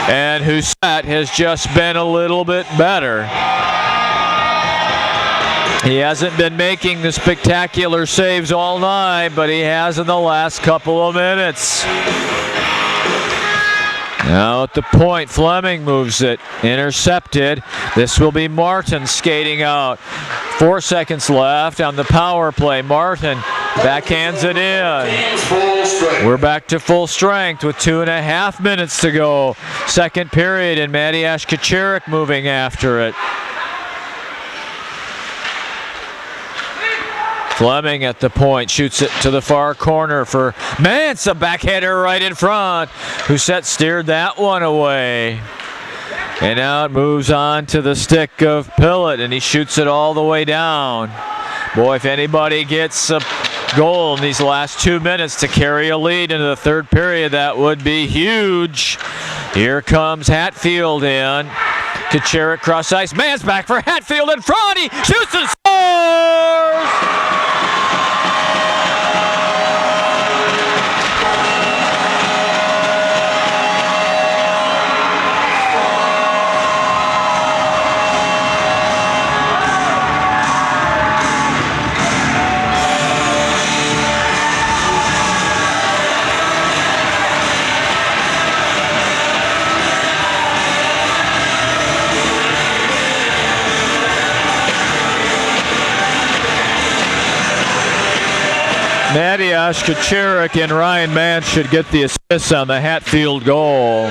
and Husset has just been a little bit better. He hasn't been making the spectacular saves all night, but he has in the last couple of minutes. Now at the point, Fleming moves it, intercepted. This will be Martin skating out. 4 seconds left on the power play. Martin backhands it in. We're back to full strength with 2.5 minutes to go. Second period, and Mattias Kacherik moving after it. Fleming at the point, shoots it to the far corner for Mance, a backhander right in front. Husset steered that one away. And now it moves on to the stick of Pillett, and he shoots it all the way down. Boy, if anybody gets a goal in these last 2 minutes to carry a lead into the third period, that would be huge. Here comes Hatfield in. Kacherik cross ice. Man's back for Hatfield in front. He shoots and scores! Mattias Kacherik and Ryan Mance should get the assists on the Hatfield goal.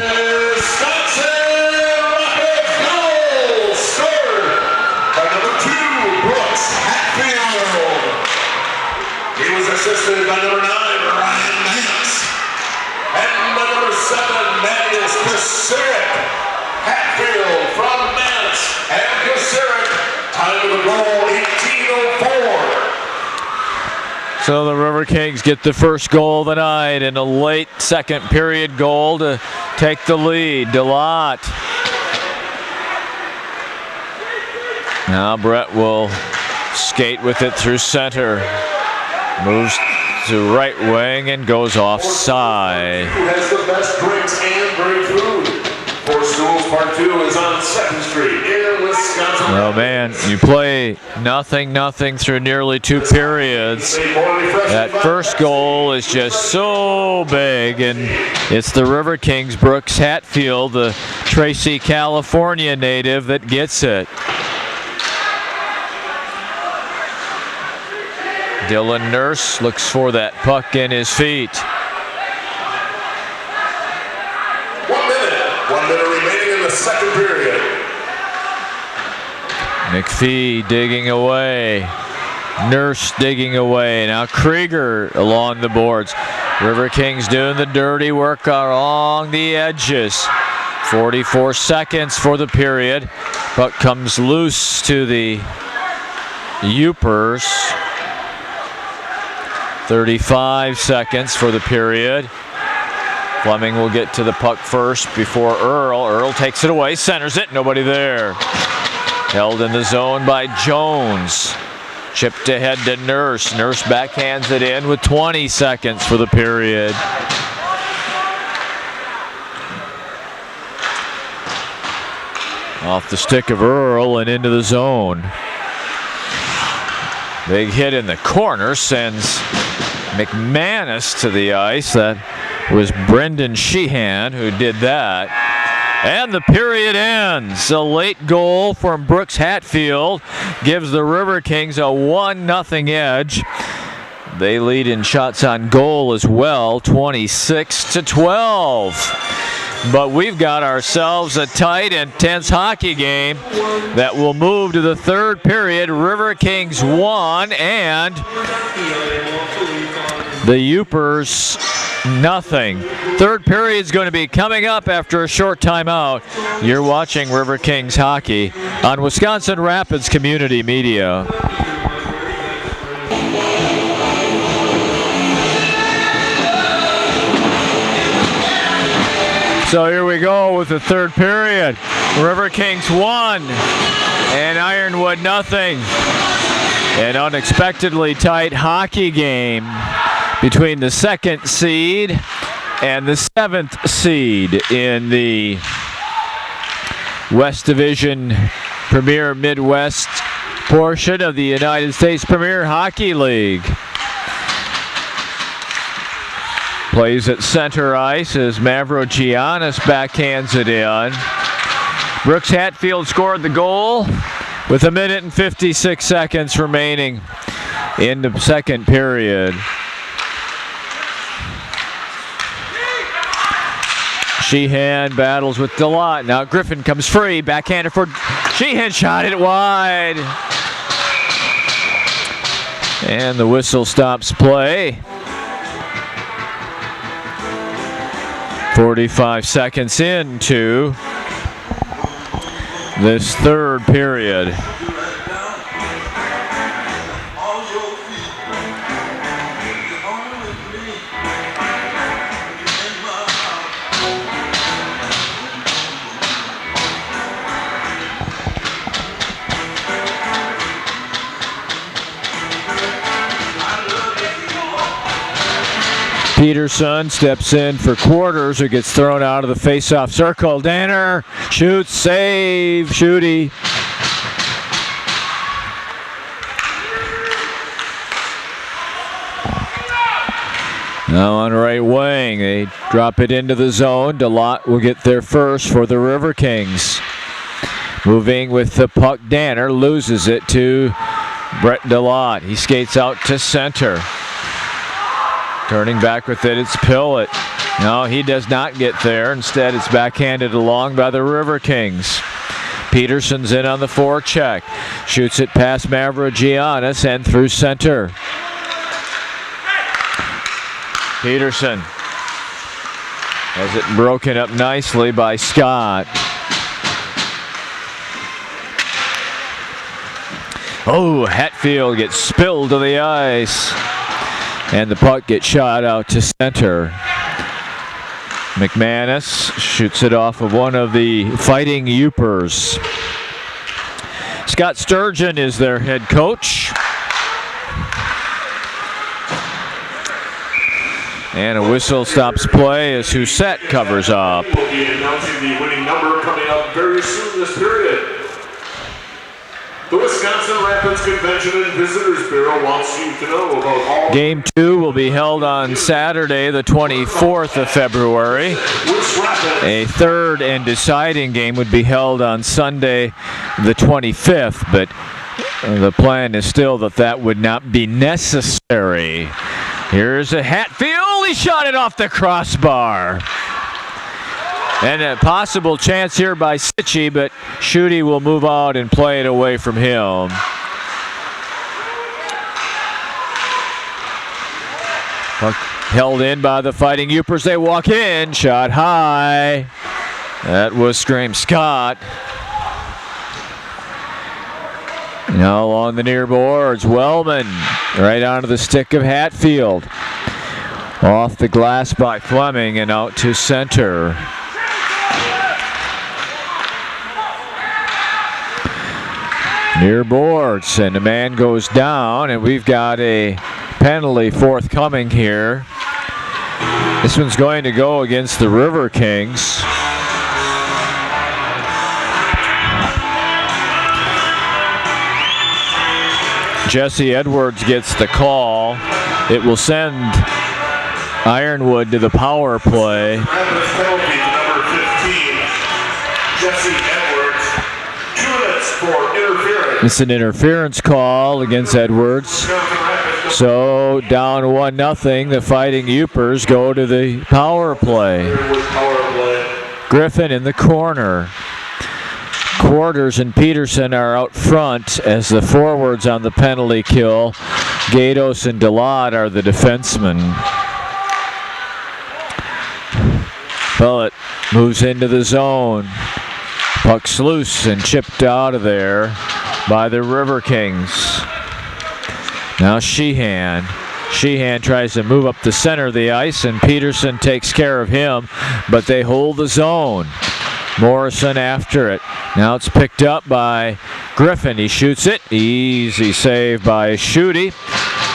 He was assisted by number 9, Ryan Mance, and by number 7, Mattias Kacherik. Hatfield from Mance and Kacherik. Time of the goal, 18:04. So the Riverkings get the first goal of the night and a late second period goal to take the lead. DeLotte. Now Brett will skate with it through center. Moves to right wing and goes offside. Who has the best drinks and great food? Four Stools Part 2 is on 2nd Street in Wisconsin. Oh man, you play nothing through nearly 2 periods. That first goal is just so big, and it's the Riverkings' Brooks Hatfield, the Tracy, California native, that gets it. Dylan Nurse looks for that puck in his feet. 1 minute remaining in the second period. McPhee digging away. Nurse digging away. Now Krieger along the boards. Riverkings doing the dirty work along the edges. 44 seconds for the period. Puck comes loose to the Yoopers. 35 seconds for the period. Fleming will get to the puck first before Earl. Earl takes it away, centers it, nobody there. Held in the zone by Jones. Chipped ahead to Nurse. Nurse backhands it in with 20 seconds for the period. Off the stick of Earl and into the zone. Big hit in the corner sends McManus to the ice. That was Brendan Sheehan who did that. And the period ends. A late goal from Brooks Hatfield gives the Riverkings a 1-0 edge. They lead in shots on goal as well, 26-12. But we've got ourselves a tight and tense hockey game that will move to the third period. Riverkings 1 and the Yoopers nothing. Third period is going to be coming up after a short timeout. You're watching Riverkings hockey on Wisconsin Rapids Community Media. So here we go with the third period. Riverkings 1 and Ironwood nothing. An unexpectedly tight hockey game between the second seed and the seventh seed in the West Division Premier Midwest portion of the United States Premier Hockey League. Plays at center ice as Mavrogiannis backhands it in. Brooks Hatfield scored the goal with 1 minute and 56 seconds remaining in the second period. Sheehan battles with DeLotte. Now Griffin comes free. Backhanded for Sheehan. Shot it wide. And the whistle stops play. 45 seconds into this third period. Peterson steps in for Quarters, who gets thrown out of the face-off circle. Danner shoots, save, Shooty. Now on right wing, they drop it into the zone. DeLotte will get there first for the Riverkings. Moving with the puck, Danner loses it to Brett DeLotte. He skates out to center. Turning back with it, it's Pillett. No, he does not get there. Instead, it's backhanded along by the Riverkings. Peterson's in on the forecheck. Shoots it past Mavrogiannis and through center. Peterson has it broken up nicely by Scott. Oh, Hatfield gets spilled to the ice. And the puck gets shot out to center. McManus shoots it off of one of the Fighting Yoopers. Scott Sturgeon is their head coach. And a whistle stops play as Husset covers up. We'll be announcing the winning number coming up very soon this period. The Wisconsin Rapids Convention and Visitors Bureau wants you to know about all... Game 2 will be held on Saturday, the 24th of February. A third and deciding game would be held on Sunday, the 25th, but the plan is still that would not be necessary. Here's a Hatfield. He shot it off the crossbar. And a possible chance here by Sitchy, but Shooty will move out and play it away from him. Puck held in by the Fighting Yoopers. They walk in. Shot high. That was Scream Scott. Now along the near boards, Wellman right onto the stick of Hatfield. Off the glass by Fleming and out to center. Near boards, and the man goes down, and we've got a penalty forthcoming here. This one's going to go against the Riverkings. Jesse Edwards gets the call. It will send Ironwood to the power play. Penalty to number 15, Jesse Edwards. 2 minutes for interference. It's an interference call against Edwards. So down 1-0. The Fighting Yoopers go to the power play. Griffin in the corner. Quarters and Peterson are out front as the forwards on the penalty kill. Gatos and Delot are the defensemen. Bullet moves into the zone. Puck's loose and chipped out of there by the Riverkings. Now Sheehan. Sheehan tries to move up the center of the ice, and Peterson takes care of him, but they hold the zone. Morrison after it. Now it's picked up by Griffin. He shoots it. Easy save by Schutte.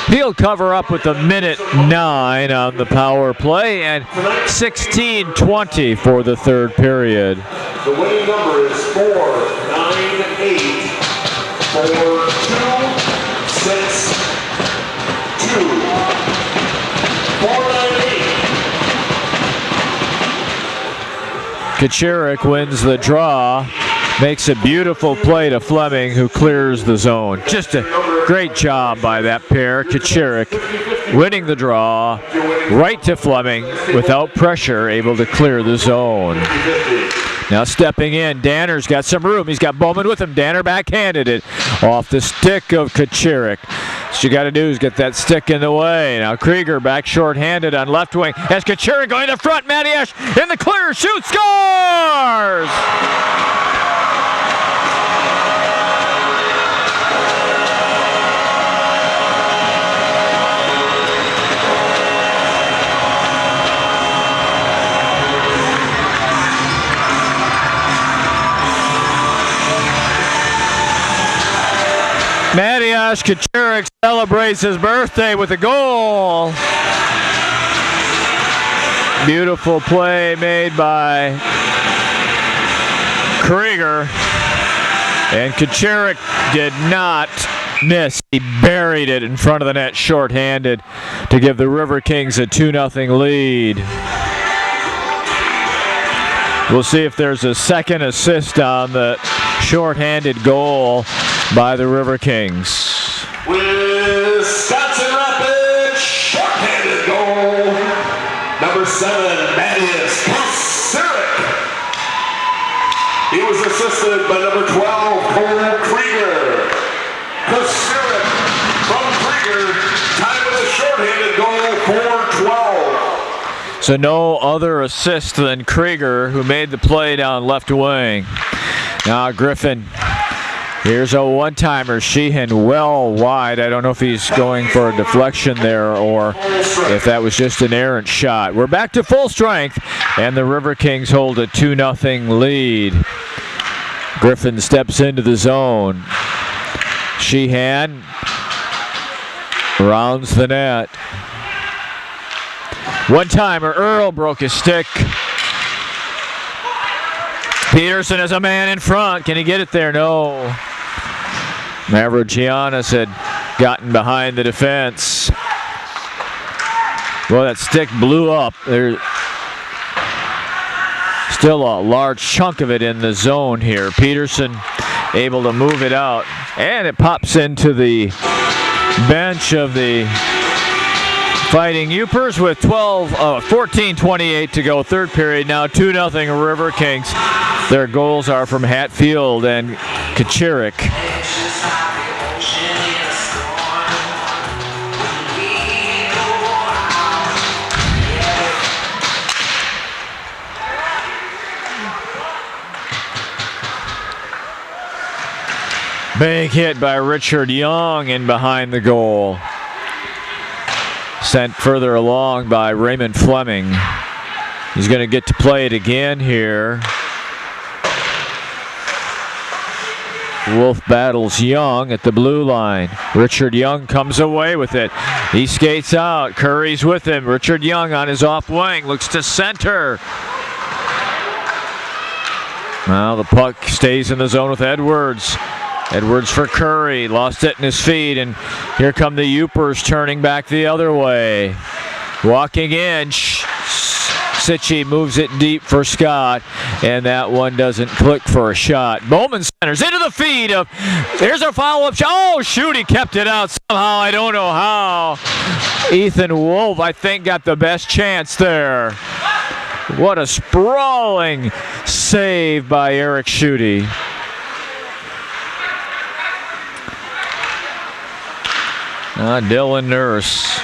He'll cover up with a minute 9 on the power play, and 16:20 for the third period. The winning number is 498 for 262. 498. Kachurik wins the draw, makes a beautiful play to Fleming, who clears the zone. Just a great job by that pair. Kachurik winning the draw right to Fleming without pressure, able to clear the zone. Now stepping in, Danner's got some room. He's got Bowman with him. Danner backhanded it off the stick of Kachurik. What you got to do is get that stick in the way. Now Krieger back short-handed on left wing. As Kachurik going to front, Matty Ash in the clear, shoots, scores! Mattias Kachurik celebrates his birthday with a goal. Beautiful play made by Krieger. And Kachurik did not miss. He buried it in front of the net short-handed to give the Riverkings a 2-0 lead. We'll see if there's a second assist on the short-handed goal by the Riverkings. Wisconsin Rapids short-handed goal. Number 7, Mattias Kachurik. He was assisted by number 12, Cole Krieger. Kachurik from Krieger, time with a short-handed goal for 12. So no other assist than Krieger, who made the play down left wing. Now Griffin. Here's a one-timer. Sheehan well wide. I don't know if he's going for a deflection there or if that was just an errant shot. We're back to full strength, and the Riverkings hold a 2-0 lead. Griffin steps into the zone. Sheehan rounds the net. One-timer. Earl broke his stick. Peterson has a man in front. Can he get it there? No. Mavrogiannis had gotten behind the defense. Well, that stick blew up. There's still a large chunk of it in the zone here. Peterson able to move it out, and it pops into the bench of the Fighting Yoopers with 14:28 to go. Third period now, 2-0 Riverkings. Their goals are from Hatfield and Kachurik. Big hit by Richard Young in behind the goal. Sent further along by Raymond Fleming. He's going to get to play it again here. Wolf battles Young at the blue line. Richard Young comes away with it. He skates out. Curry's with him. Richard Young on his off wing. Looks to center. Well, the puck stays in the zone with Edwards. Edwards for Curry, lost it in his feet, and here come the Yoopers turning back the other way. Walking in, Sitchy moves it deep for Scott, and that one doesn't click for a shot. Bowman centers into the feed of, there's a follow-up shot. Oh, shoot, he kept it out somehow, I don't know how. Ethan Wolf, I think, got the best chance there. What a sprawling save by Eric Schutte. Dylan Nurse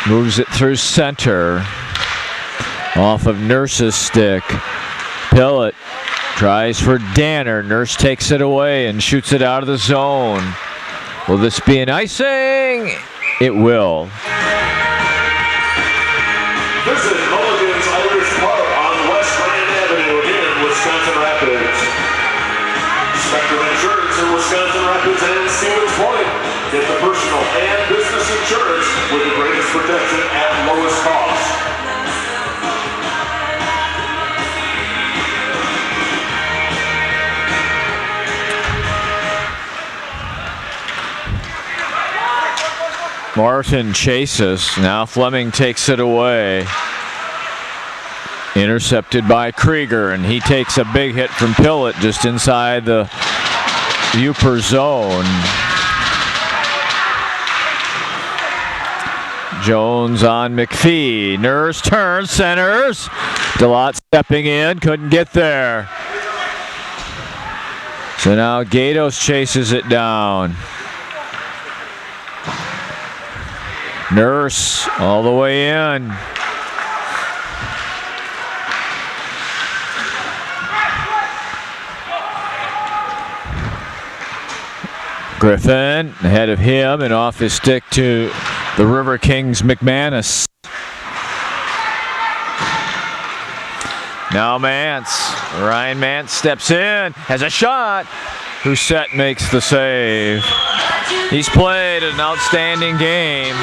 moves it through center. Off of Nurse's stick. Pillett tries for Danner. Nurse takes it away and shoots it out of the zone. Will this be an icing? It will. Visit Mulligan's Irish Pub on West Grand Avenue in Wisconsin Rapids. Spectrum Insurance in Wisconsin Rapids and Stevens Point. Get the personal and business insurance with the greatest protection at lowest cost. Martin chases. Now Fleming takes it away. Intercepted by Krieger, and he takes a big hit from Pillett just inside the Yoopers zone. Jones on McPhee. Nurse turns, centers. DeLotte stepping in, couldn't get there. So now Gatos chases it down. Nurse all the way in. Griffin ahead of him and off his stick to the Riverkings McManus. Now Mance. Ryan Mance steps in, has a shot. Husset makes the save. He's played an outstanding game.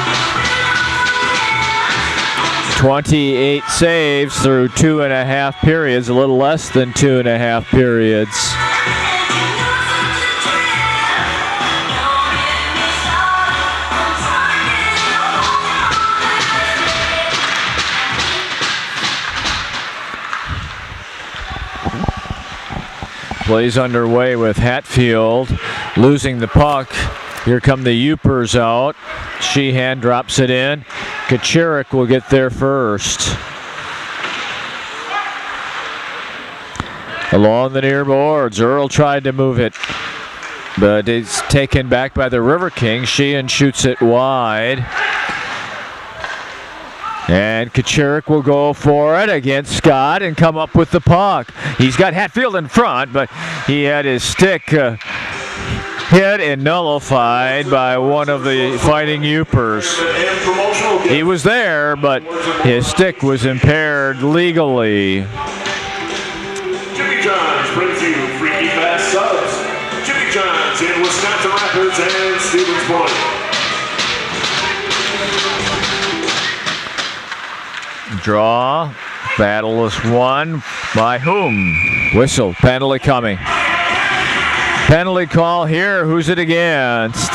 28 saves through 2.5 periods, a little less than 2.5 periods. Plays underway with Hatfield losing the puck. Here come the Yoopers out. Sheehan drops it in. Kachurik will get there first. Along the near boards, Earl tried to move it, but it's taken back by the Riverkings. Sheehan shoots it wide. And Kachurik will go for it against Scott and come up with the puck. He's got Hatfield in front, but he had his stick hit and nullified by one of the fighting Yoopers. He was there, but his stick was impaired legally. Jimmy Johns brings you Freaky Fast Subs. Jimmy Johns in Wisconsin Rapids and Stevens Point. Draw. Battle is won by whom? Whistle. Penalty coming. Penalty call here. Who's it against?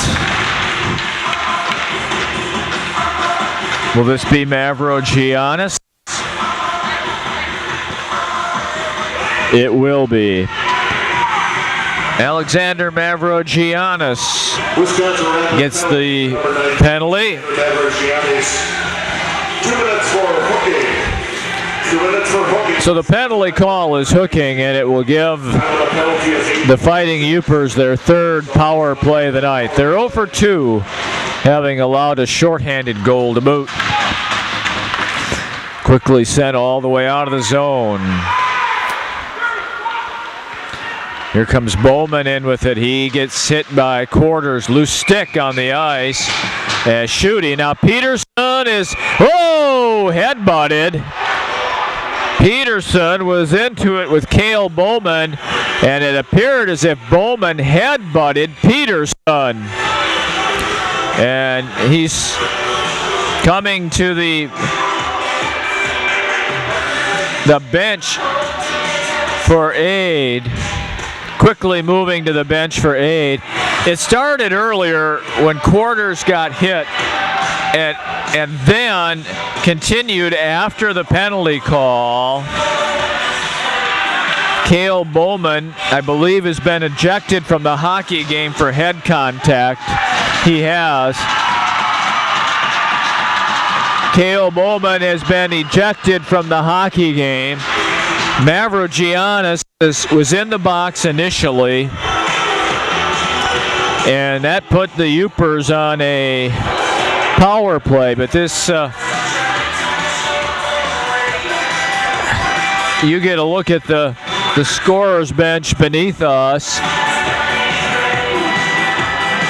Will this be Mavrogiannis? It will be. Alexander Mavrogiannis gets the penalty. 2 minutes for hooking. 2 minutes for hooking. So the penalty call is hooking, and it will give the Fighting Yoopers their third power play of the night. They're 0 for 2, having allowed a shorthanded goal to boot. Quickly sent all the way out of the zone. Here comes Bowman in with it. He gets hit by Quarters. Loose stick on the ice. Shooting. Now Peterson is, head-butted. Peterson was into it with Cale Bowman, and it appeared as if Bowman head-butted Peterson. And he's coming to the bench for aid. Quickly moving to the bench for aid. It started earlier when Quarters got hit and then continued after the penalty call. Cale Bowman, I believe, has been ejected from the hockey game for head contact. He has. Cale Bowman has been ejected from the hockey game. Mavrogiannis was in the box initially, and that put the Yoopers on a power play. But this, you get a look at the scorer's bench beneath us.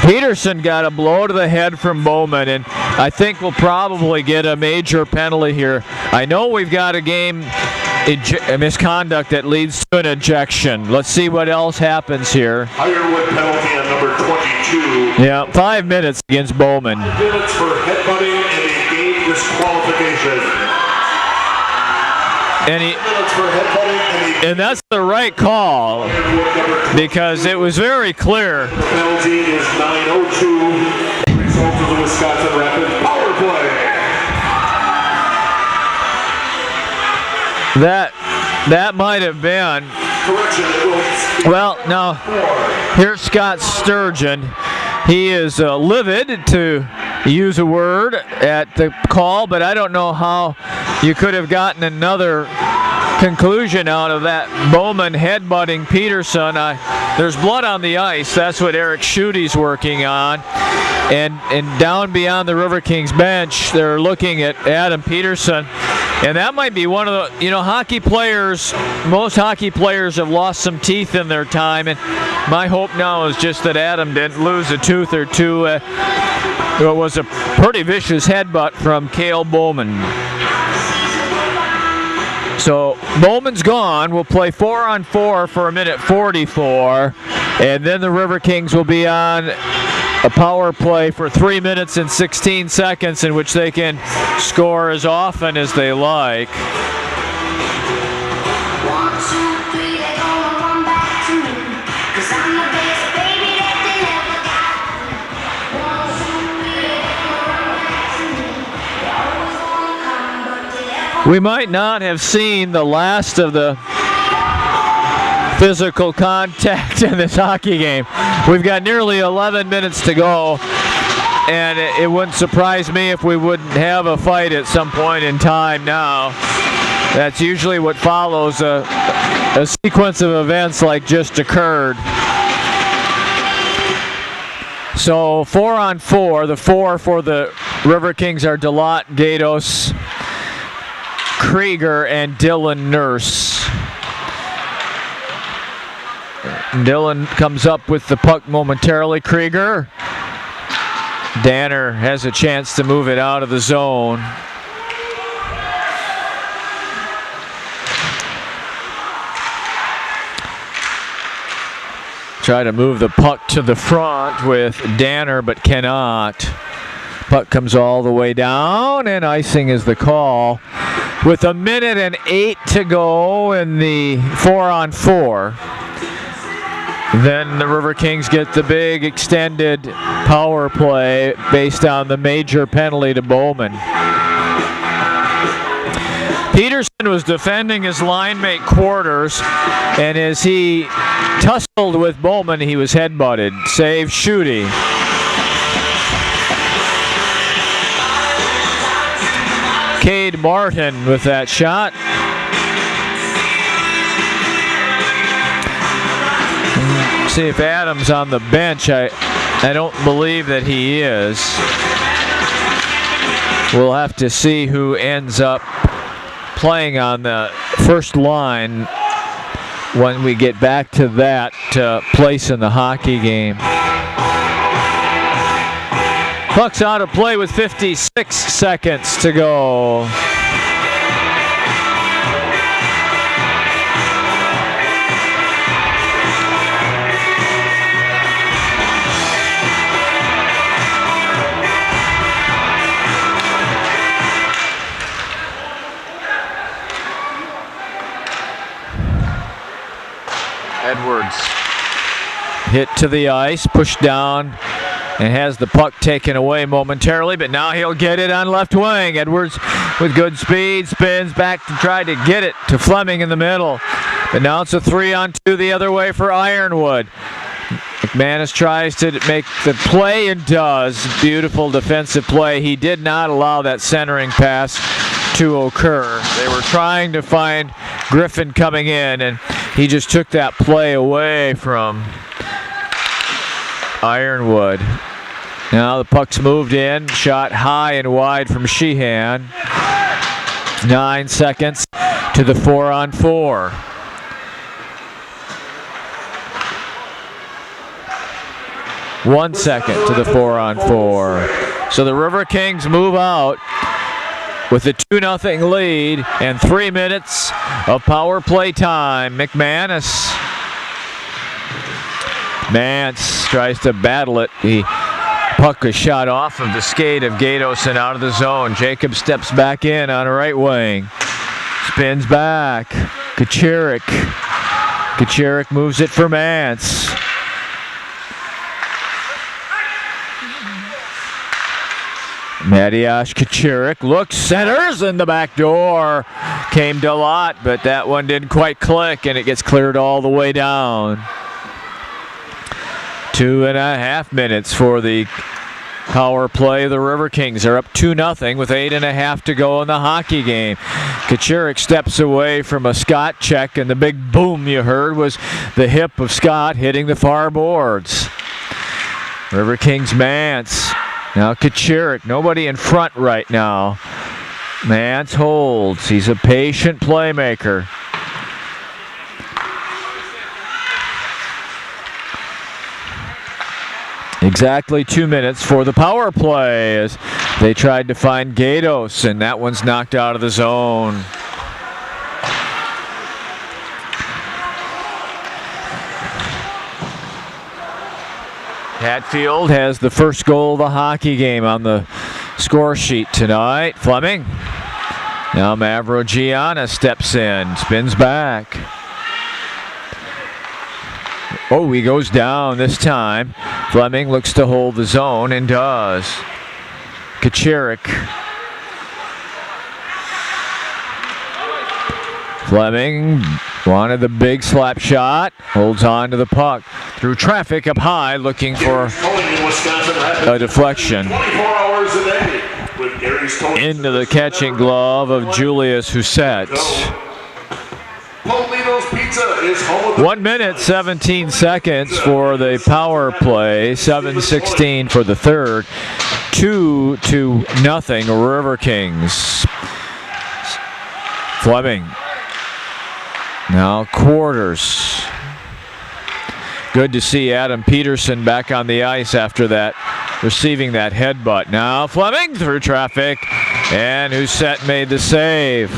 Peterson got a blow to the head from Bowman, and I think we'll probably get a major penalty here. I know we've got a game misconduct that leads to an ejection. Let's see what else happens here. Ironwood penalty on number 22. Yeah, 5 minutes against Bowman. 5 minutes for headbutting and a game disqualification. And that's the right call, because it was very clear. The penalty is 9:02. Result of the Wisconsin Rapids power play. That might have been. Correction, it will. Well, now here's Scott Sturgeon. He is livid, to use a word, at the call, but I don't know how you could have gotten another conclusion out of that. Bowman headbutting Peterson. There's blood on the ice. That's what Eric Schute's working on. And down beyond the Riverkings bench, they're looking at Adam Peterson. And that might be one of the, hockey players, most hockey players have lost some teeth in their time. And my hope now is just that Adam didn't lose a tooth or two. It was a pretty vicious headbutt from Cale Bowman. So Bowman's gone. We'll play 4-on-4 for a minute 44, and then the Riverkings will be on a power play for 3 minutes and 16 seconds, in which they can score as often as they like. We might not have seen the last of the physical contact in this hockey game. We've got nearly 11 minutes to go, and it wouldn't surprise me if we wouldn't have a fight at some point in time now. That's usually what follows a sequence of events like just occurred. So 4-on-4. The 4 for the Riverkings are Delot, Gatos, Krieger, and Dylan Nurse. Dylan comes up with the puck momentarily. Krieger. Danner has a chance to move it out of the zone. Try to move the puck to the front with Danner, but cannot. Puck comes all the way down, and icing is the call. With 1 minute and 8 to go in the 4-on-4. Then the Riverkings get the big extended power play based on the major penalty to Bowman. Peterson was defending his line mate Quarters, and as he tussled with Bowman, he was headbutted. Save Schutte. Cade Martin with that shot. See if Adams on the bench. I don't believe that he is. We'll have to see who ends up playing on the first line when we get back to that place in the hockey game. Puck's out of play with 56 seconds to go. Edwards hit to the ice, pushed down, and has the puck taken away momentarily, but now he'll get it on left wing. Edwards with good speed, spins back to try to get it to Fleming in the middle. But now it's a 3-on-2 the other way for Ironwood. McManus tries to make the play and does. Beautiful defensive play. He did not allow that centering pass to occur. They were trying to find Griffin coming in, and he just took that play away from Ironwood. Now the puck's moved in, shot high and wide from Sheehan. 9 seconds to the 4-on-4. One second to the 4-on-4. So the Riverkings move out with a 2-0 lead and 3 minutes of power play time. McManus. Mance tries to battle it. The puck is shot off of the skate of Gatos and out of the zone. Jacob steps back in on a right wing. Spins back. Kacherik. Kacherik moves it for Mance. Mattiash Kacherik looks, centers, and the back door came to Lott, but that one didn't quite click, and it gets cleared all the way down. 2.5 minutes for the power play. The Riverkings are up 2-0 with 8.5 to go in the hockey game. Kacherik steps away from a Scott check, and the big boom you heard was the hip of Scott hitting the far boards. Riverkings Mance. Now Kacherik, nobody in front right now. Mance holds. He's a patient playmaker. Exactly 2 minutes for the power play as they tried to find Gatos, and that one's knocked out of the zone. Hatfield has the first goal of the hockey game on the score sheet tonight. Fleming. Now Mavrogianna steps in, spins back. Oh, he goes down this time. Fleming looks to hold the zone and does. Kacherik. Fleming wanted the big slap shot. Holds on to the puck. Through traffic up high, looking for a deflection. Into the catching glove of Julius Husset. 1 minute, 17 seconds for the power play. 7:16 for the third. 2-0 Riverkings. Fleming. Now Quarters. Good to see Adam Peterson back on the ice after that, receiving that headbutt. Now Fleming through traffic, and Husset made the save.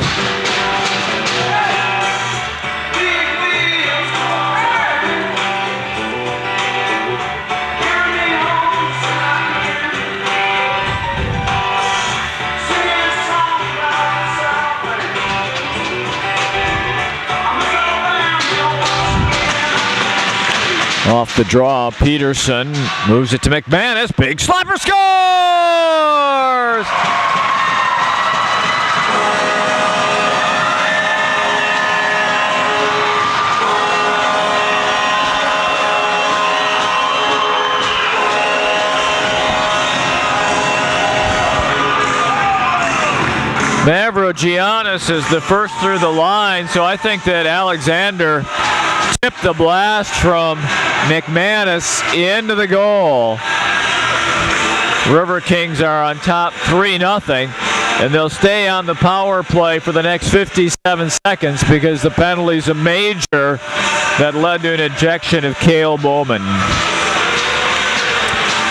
Off the draw, Peterson moves it to McManus. Big slapper, scores! Mavrogiannis is the first through the line, so I think that Alexander tipped the blast from McManus into the goal. Riverkings are on top 3-0, and they'll stay on the power play for the next 57 seconds because the penalty's a major that led to an ejection of Cale Bowman.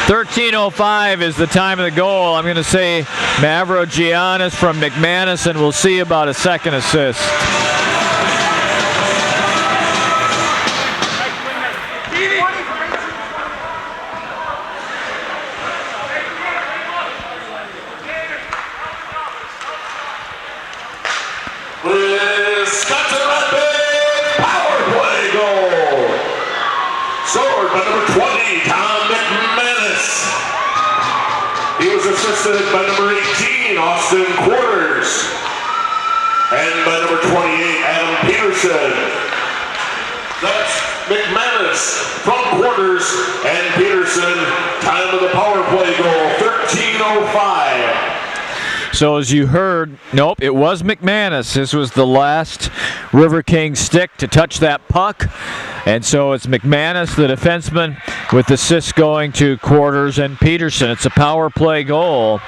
13:05 is the time of the goal. I'm going to say Mavrogiannis from McManus, and we'll see about a second assist. Assisted by number 18, Austin Quarters, and by number 28, Adam Peterson. That's McManus from Quarters and Peterson. Time of the power play goal, 13:05. So as you heard, nope, it was McManus. This was the last River Kings stick to touch that puck. And so it's McManus, the defenseman, with assists going to Quarters and Peterson. It's a power play goal.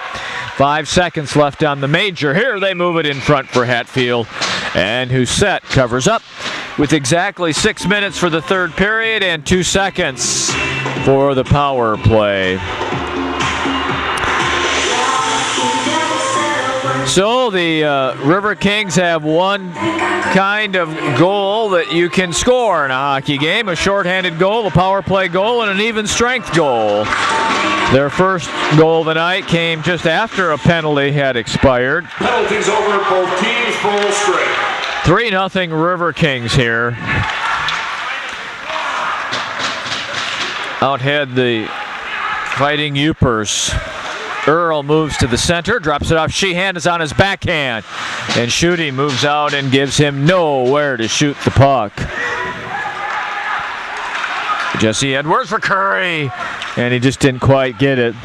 5 seconds left on the major. Here they move it in front for Hatfield. And Husset covers up with exactly 6 minutes for the third period and 2 seconds for the power play. So the River Kings have one kind of goal that you can score in a hockey game, a shorthanded goal, a power play goal, and an even strength goal. Their first goal of the night came just after a penalty had expired. Penalties over, both teams full strength. 3-0 River Kings here. Outhead the Fighting Yoopers. Earl moves to the center, drops it off. Sheehan is on his backhand. And Shooty moves out and gives him nowhere to shoot the puck. Jesse Edwards for Curry. And he just didn't quite get it.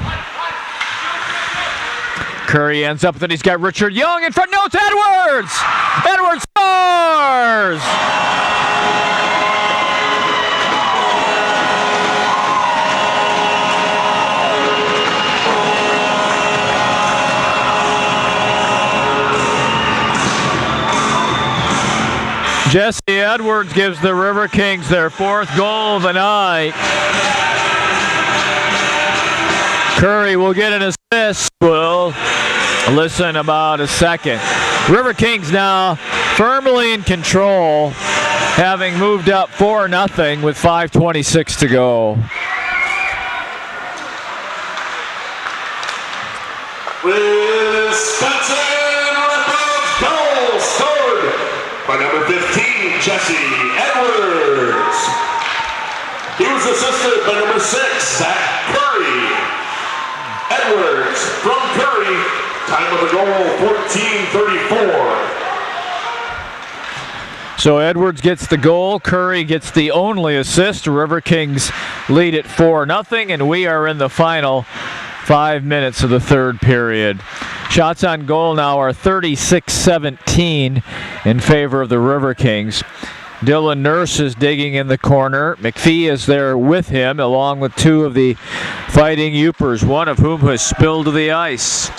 Curry ends up with it. He's got Richard Young in front. No, it's Edwards! Edwards scores! Jesse Edwards gives the River Kings their fourth goal of the night. Curry will get an assist. We'll listen about a second. River Kings now firmly in control, having moved up 4-0 with 5:26 to go. Wisconsin Rapids goal scored by number 15, Jesse Edwards. He was assisted by number 6, Zach Curry. Edwards from Curry. Time of the goal, 14:34. So Edwards gets the goal. Curry gets the only assist. River Kings lead at 4-0, and we are in the final 5 minutes of the third period. Shots on goal now are 36-17 in favor of the River Kings. Dylan Nurse is digging in the corner. McPhee is there with him, along with two of the Fighting Yoopers, one of whom has spilled to the ice.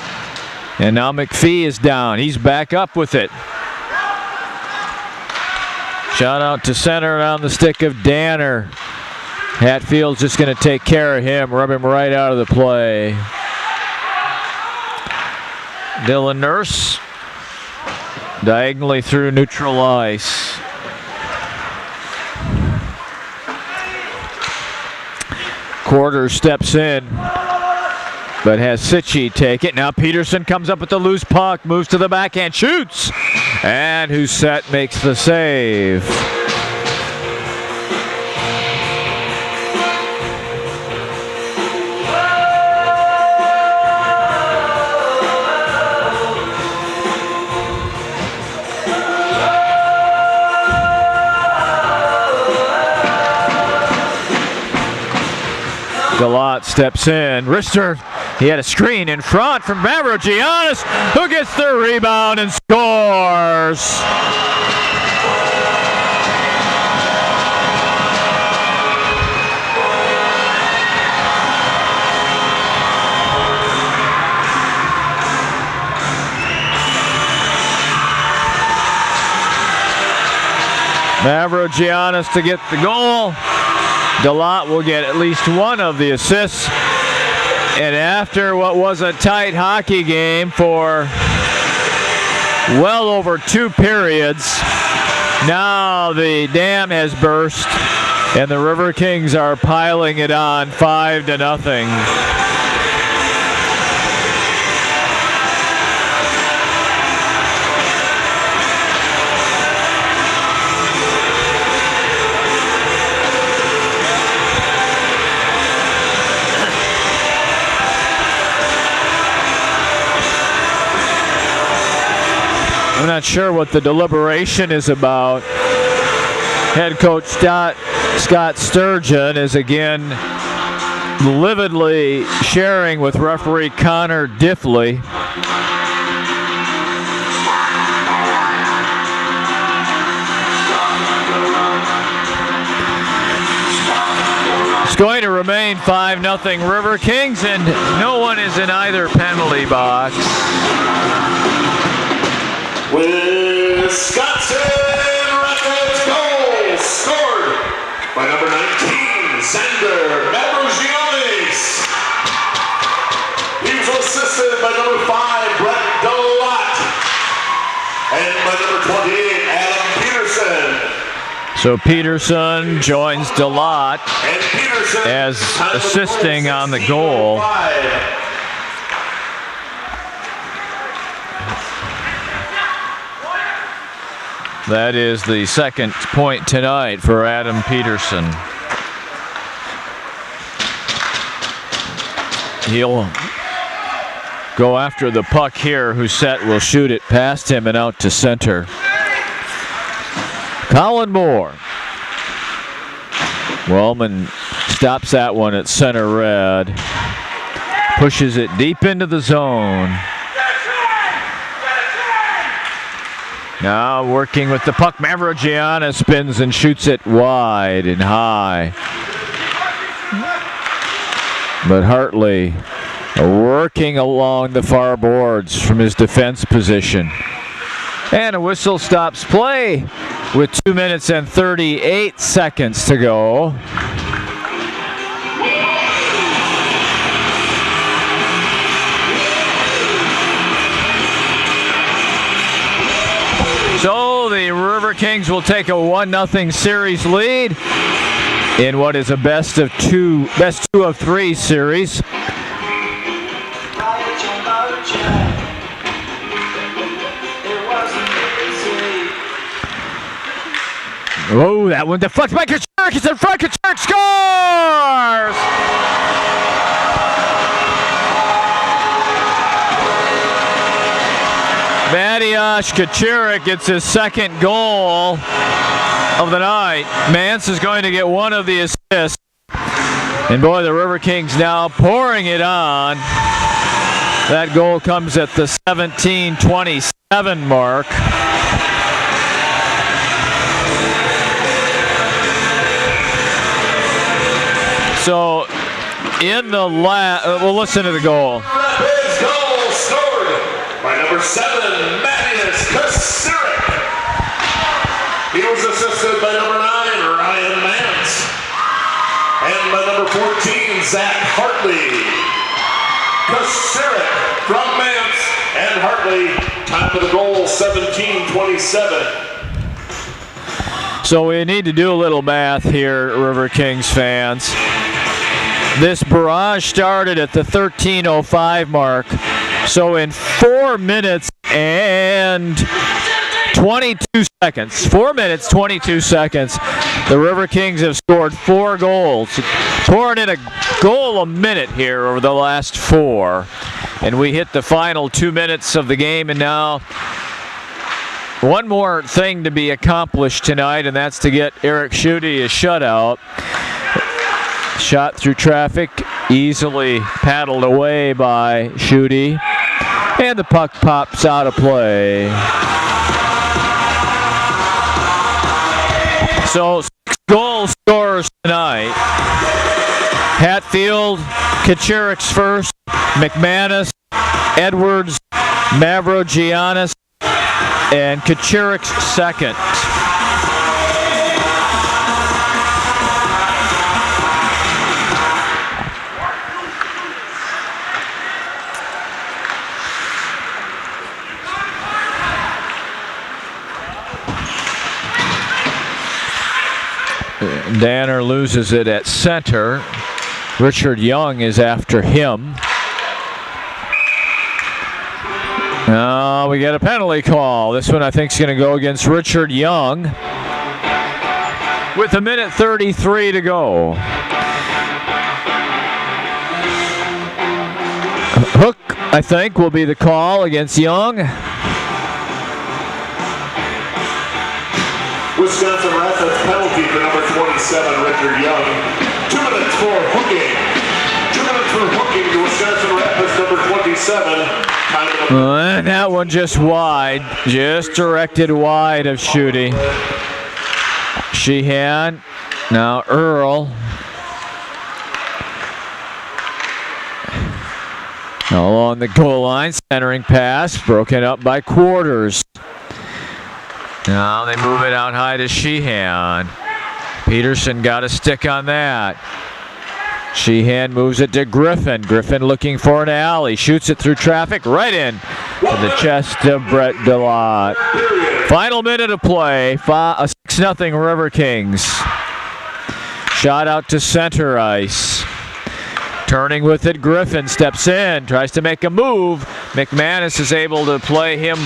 And now McPhee is down. He's back up with it. Shot out to center on the stick of Danner. Hatfield's just going to take care of him, rub him right out of the play. Dylan Nurse diagonally through neutral ice. Quarters steps in, but has Sitchy take it. Now Peterson comes up with the loose puck, moves to the backhand, shoots, and Husset makes the save. Galot steps in. Rister, he had a screen in front from Mavrogiannis, who gets the rebound and scores. Mavrogiannis to get the goal. Galot will get at least one of the assists. And after what was a tight hockey game for well over 2 periods, now the dam has burst and the River Kings are piling it on 5-0. I'm not sure what the deliberation is about. Head coach Scott Sturgeon is again lividly sharing with referee Connor Diffley. It's going to remain 5-0 River Kings, and no one is in either penalty box. Wisconsin Rapids goal scored by number 19, Xander Mavrogiannis. He was assisted by number 5, Brett Delott, and by number 28, Adam Peterson. So Peterson joins Delott as assisting on the goal. That is the second point tonight for Adam Peterson. He'll go after the puck here. Husset will shoot it past him and out to center. Colin Moore. Wellman stops that one at center red. Pushes it deep into the zone. Now working with the puck, Mavrogiannis spins and shoots it wide and high. But Hartley working along the far boards from his defense position. And a whistle stops play with 2 minutes and 38 seconds to go. So the River Kings will take a 1-0 series lead in what is a best two of three series. Oh, that one deflected by Kaczmarek. It's in front. Kaczmarek scores! Mateusz Kaczmarek gets his second goal of the night. Mance is going to get one of the assists. And boy, the River Kings now pouring it on. That goal comes at the 17:27 mark. So, in the we'll listen to the goal. Rapids goal scored by number 7, Mateusz Kaczmarek. He was assisted by number 9, Ryan Mance, and by number 14, Zach Hartley. Kaczmarek from Mance and Hartley. Time of the goal, 17:27. So we need to do a little math here, River Kings fans. This barrage started at the 13:05 mark. So in 4 minutes and 22 seconds, 4 minutes, 22 seconds, the River Kings have scored 4 goals. Pouring in a goal a minute here over the last 4. And we hit the final 2 minutes of the game, and now one more thing to be accomplished tonight, and that's to get Eric Schutte a shutout. Shot through traffic, easily paddled away by Schutte, and the puck pops out of play. So 6 goal scorers tonight. Hatfield, Kaczmarek's first, McManus, Edwards, Mavrogiannis, and Kaczmarek's second. Danner loses it at center. Richard Young is after him. Now we get a penalty call. This one I think is going to go against Richard Young with 1:33 to go. Hook, I think, will be the call against Young. Wisconsin Rapids penalty for number 27, Richard Young. 2 minutes for hooking. 2 minutes for hooking to Wisconsin Rapids, number 27. And that one just wide, just directed wide of Schutte. Sheehan, now Earl. Along the goal line, centering pass, broken up by Quarters. Now they move it out high to Sheehan. Peterson got a stick on that. Sheehan moves it to Griffin. Griffin looking for an alley. Shoots it through traffic right in to the chest of Brett Delott. Final minute of play. A 6-0 River Kings. Shot out to center ice. Turning with it, Griffin steps in, tries to make a move. McManus is able to play him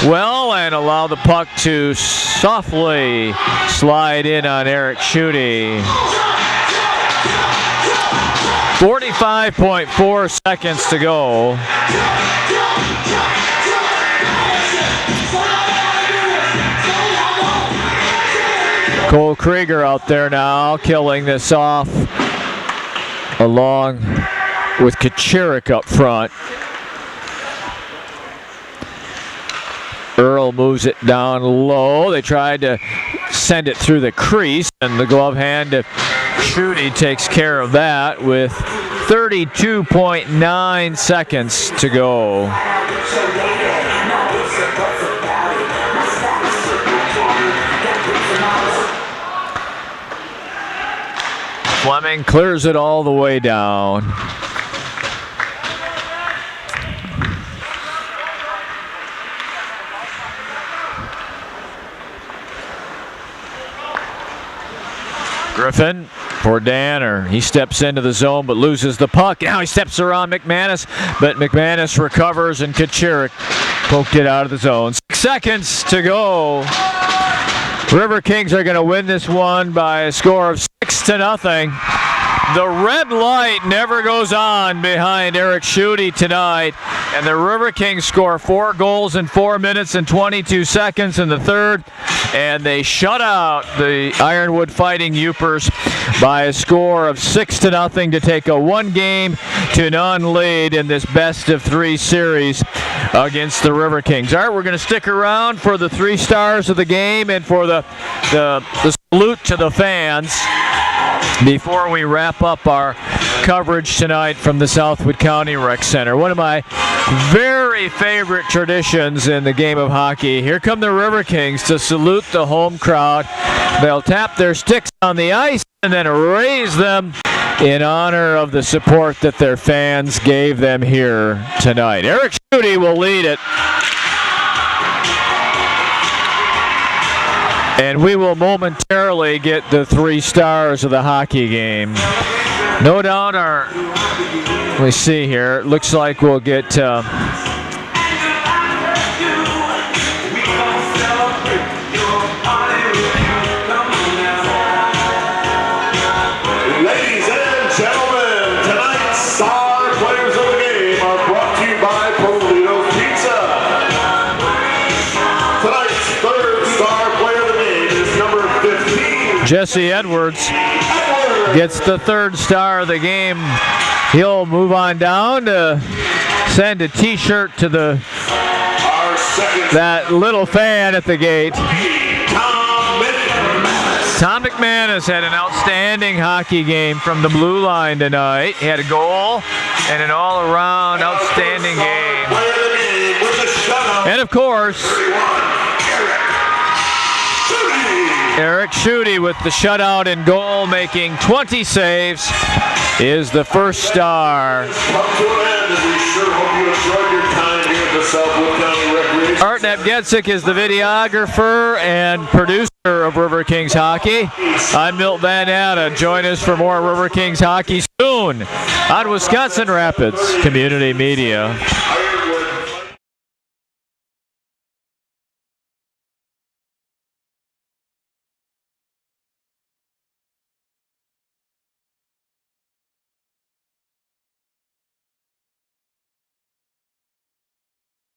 well and allow the puck to softly slide in on Eric Schutte. 45.4 seconds to go. Cole Krieger out there now, killing this off along with Kachirik up front. Earl moves it down low. They tried to send it through the crease, and the glove hand of Schutte takes care of that with 32.9 seconds to go. Fleming clears it all the way down. Griffin for Danner. He steps into the zone but loses the puck. Now he steps around McManus, but McManus recovers and Kachirik poked it out of the zone. 6 seconds to go. River Kings are going to win this one by a score of 6-0. The red light never goes on behind Eric Schutte tonight, and the River Kings score 4 goals in 4 minutes and 22 seconds in the third, and they shut out the Ironwood Fighting Yoopers by a score of 6-0 to take a 1-game-to-none lead in this best-of-3 series against the River Kings. All right, we're going to stick around for the 3 stars of the game and for the salute to the fans before we wrap up our coverage tonight from the Southwood County Rec Center. One of my very favorite traditions in the game of hockey. Here come the River Kings to salute the home crowd. They'll tap their sticks on the ice and then raise them in honor of the support that their fans gave them here tonight. Eric Schutte will lead it. And we will momentarily get the 3 stars of the hockey game. No doubt let me see here. It looks like we'll get Ladies and gentlemen, tonight's star players of the game are brought to you by Polito's Pizza. Tonight's 3rd star player of the game is number 15. Jesse Edwards gets the 3rd star of the game. He'll move on down to send a t-shirt to that little fan at the gate. Tom McManus had an outstanding hockey game from the blue line tonight. He had a goal and an all-around outstanding game. And of course, Eric Schutte with the shutout and goal, making 20 saves, is the 1st star. Art Napgezek is the videographer and producer of River Kings hockey. I'm Milt Van Atta. Join us for more River Kings hockey soon on Wisconsin Rapids Community Media.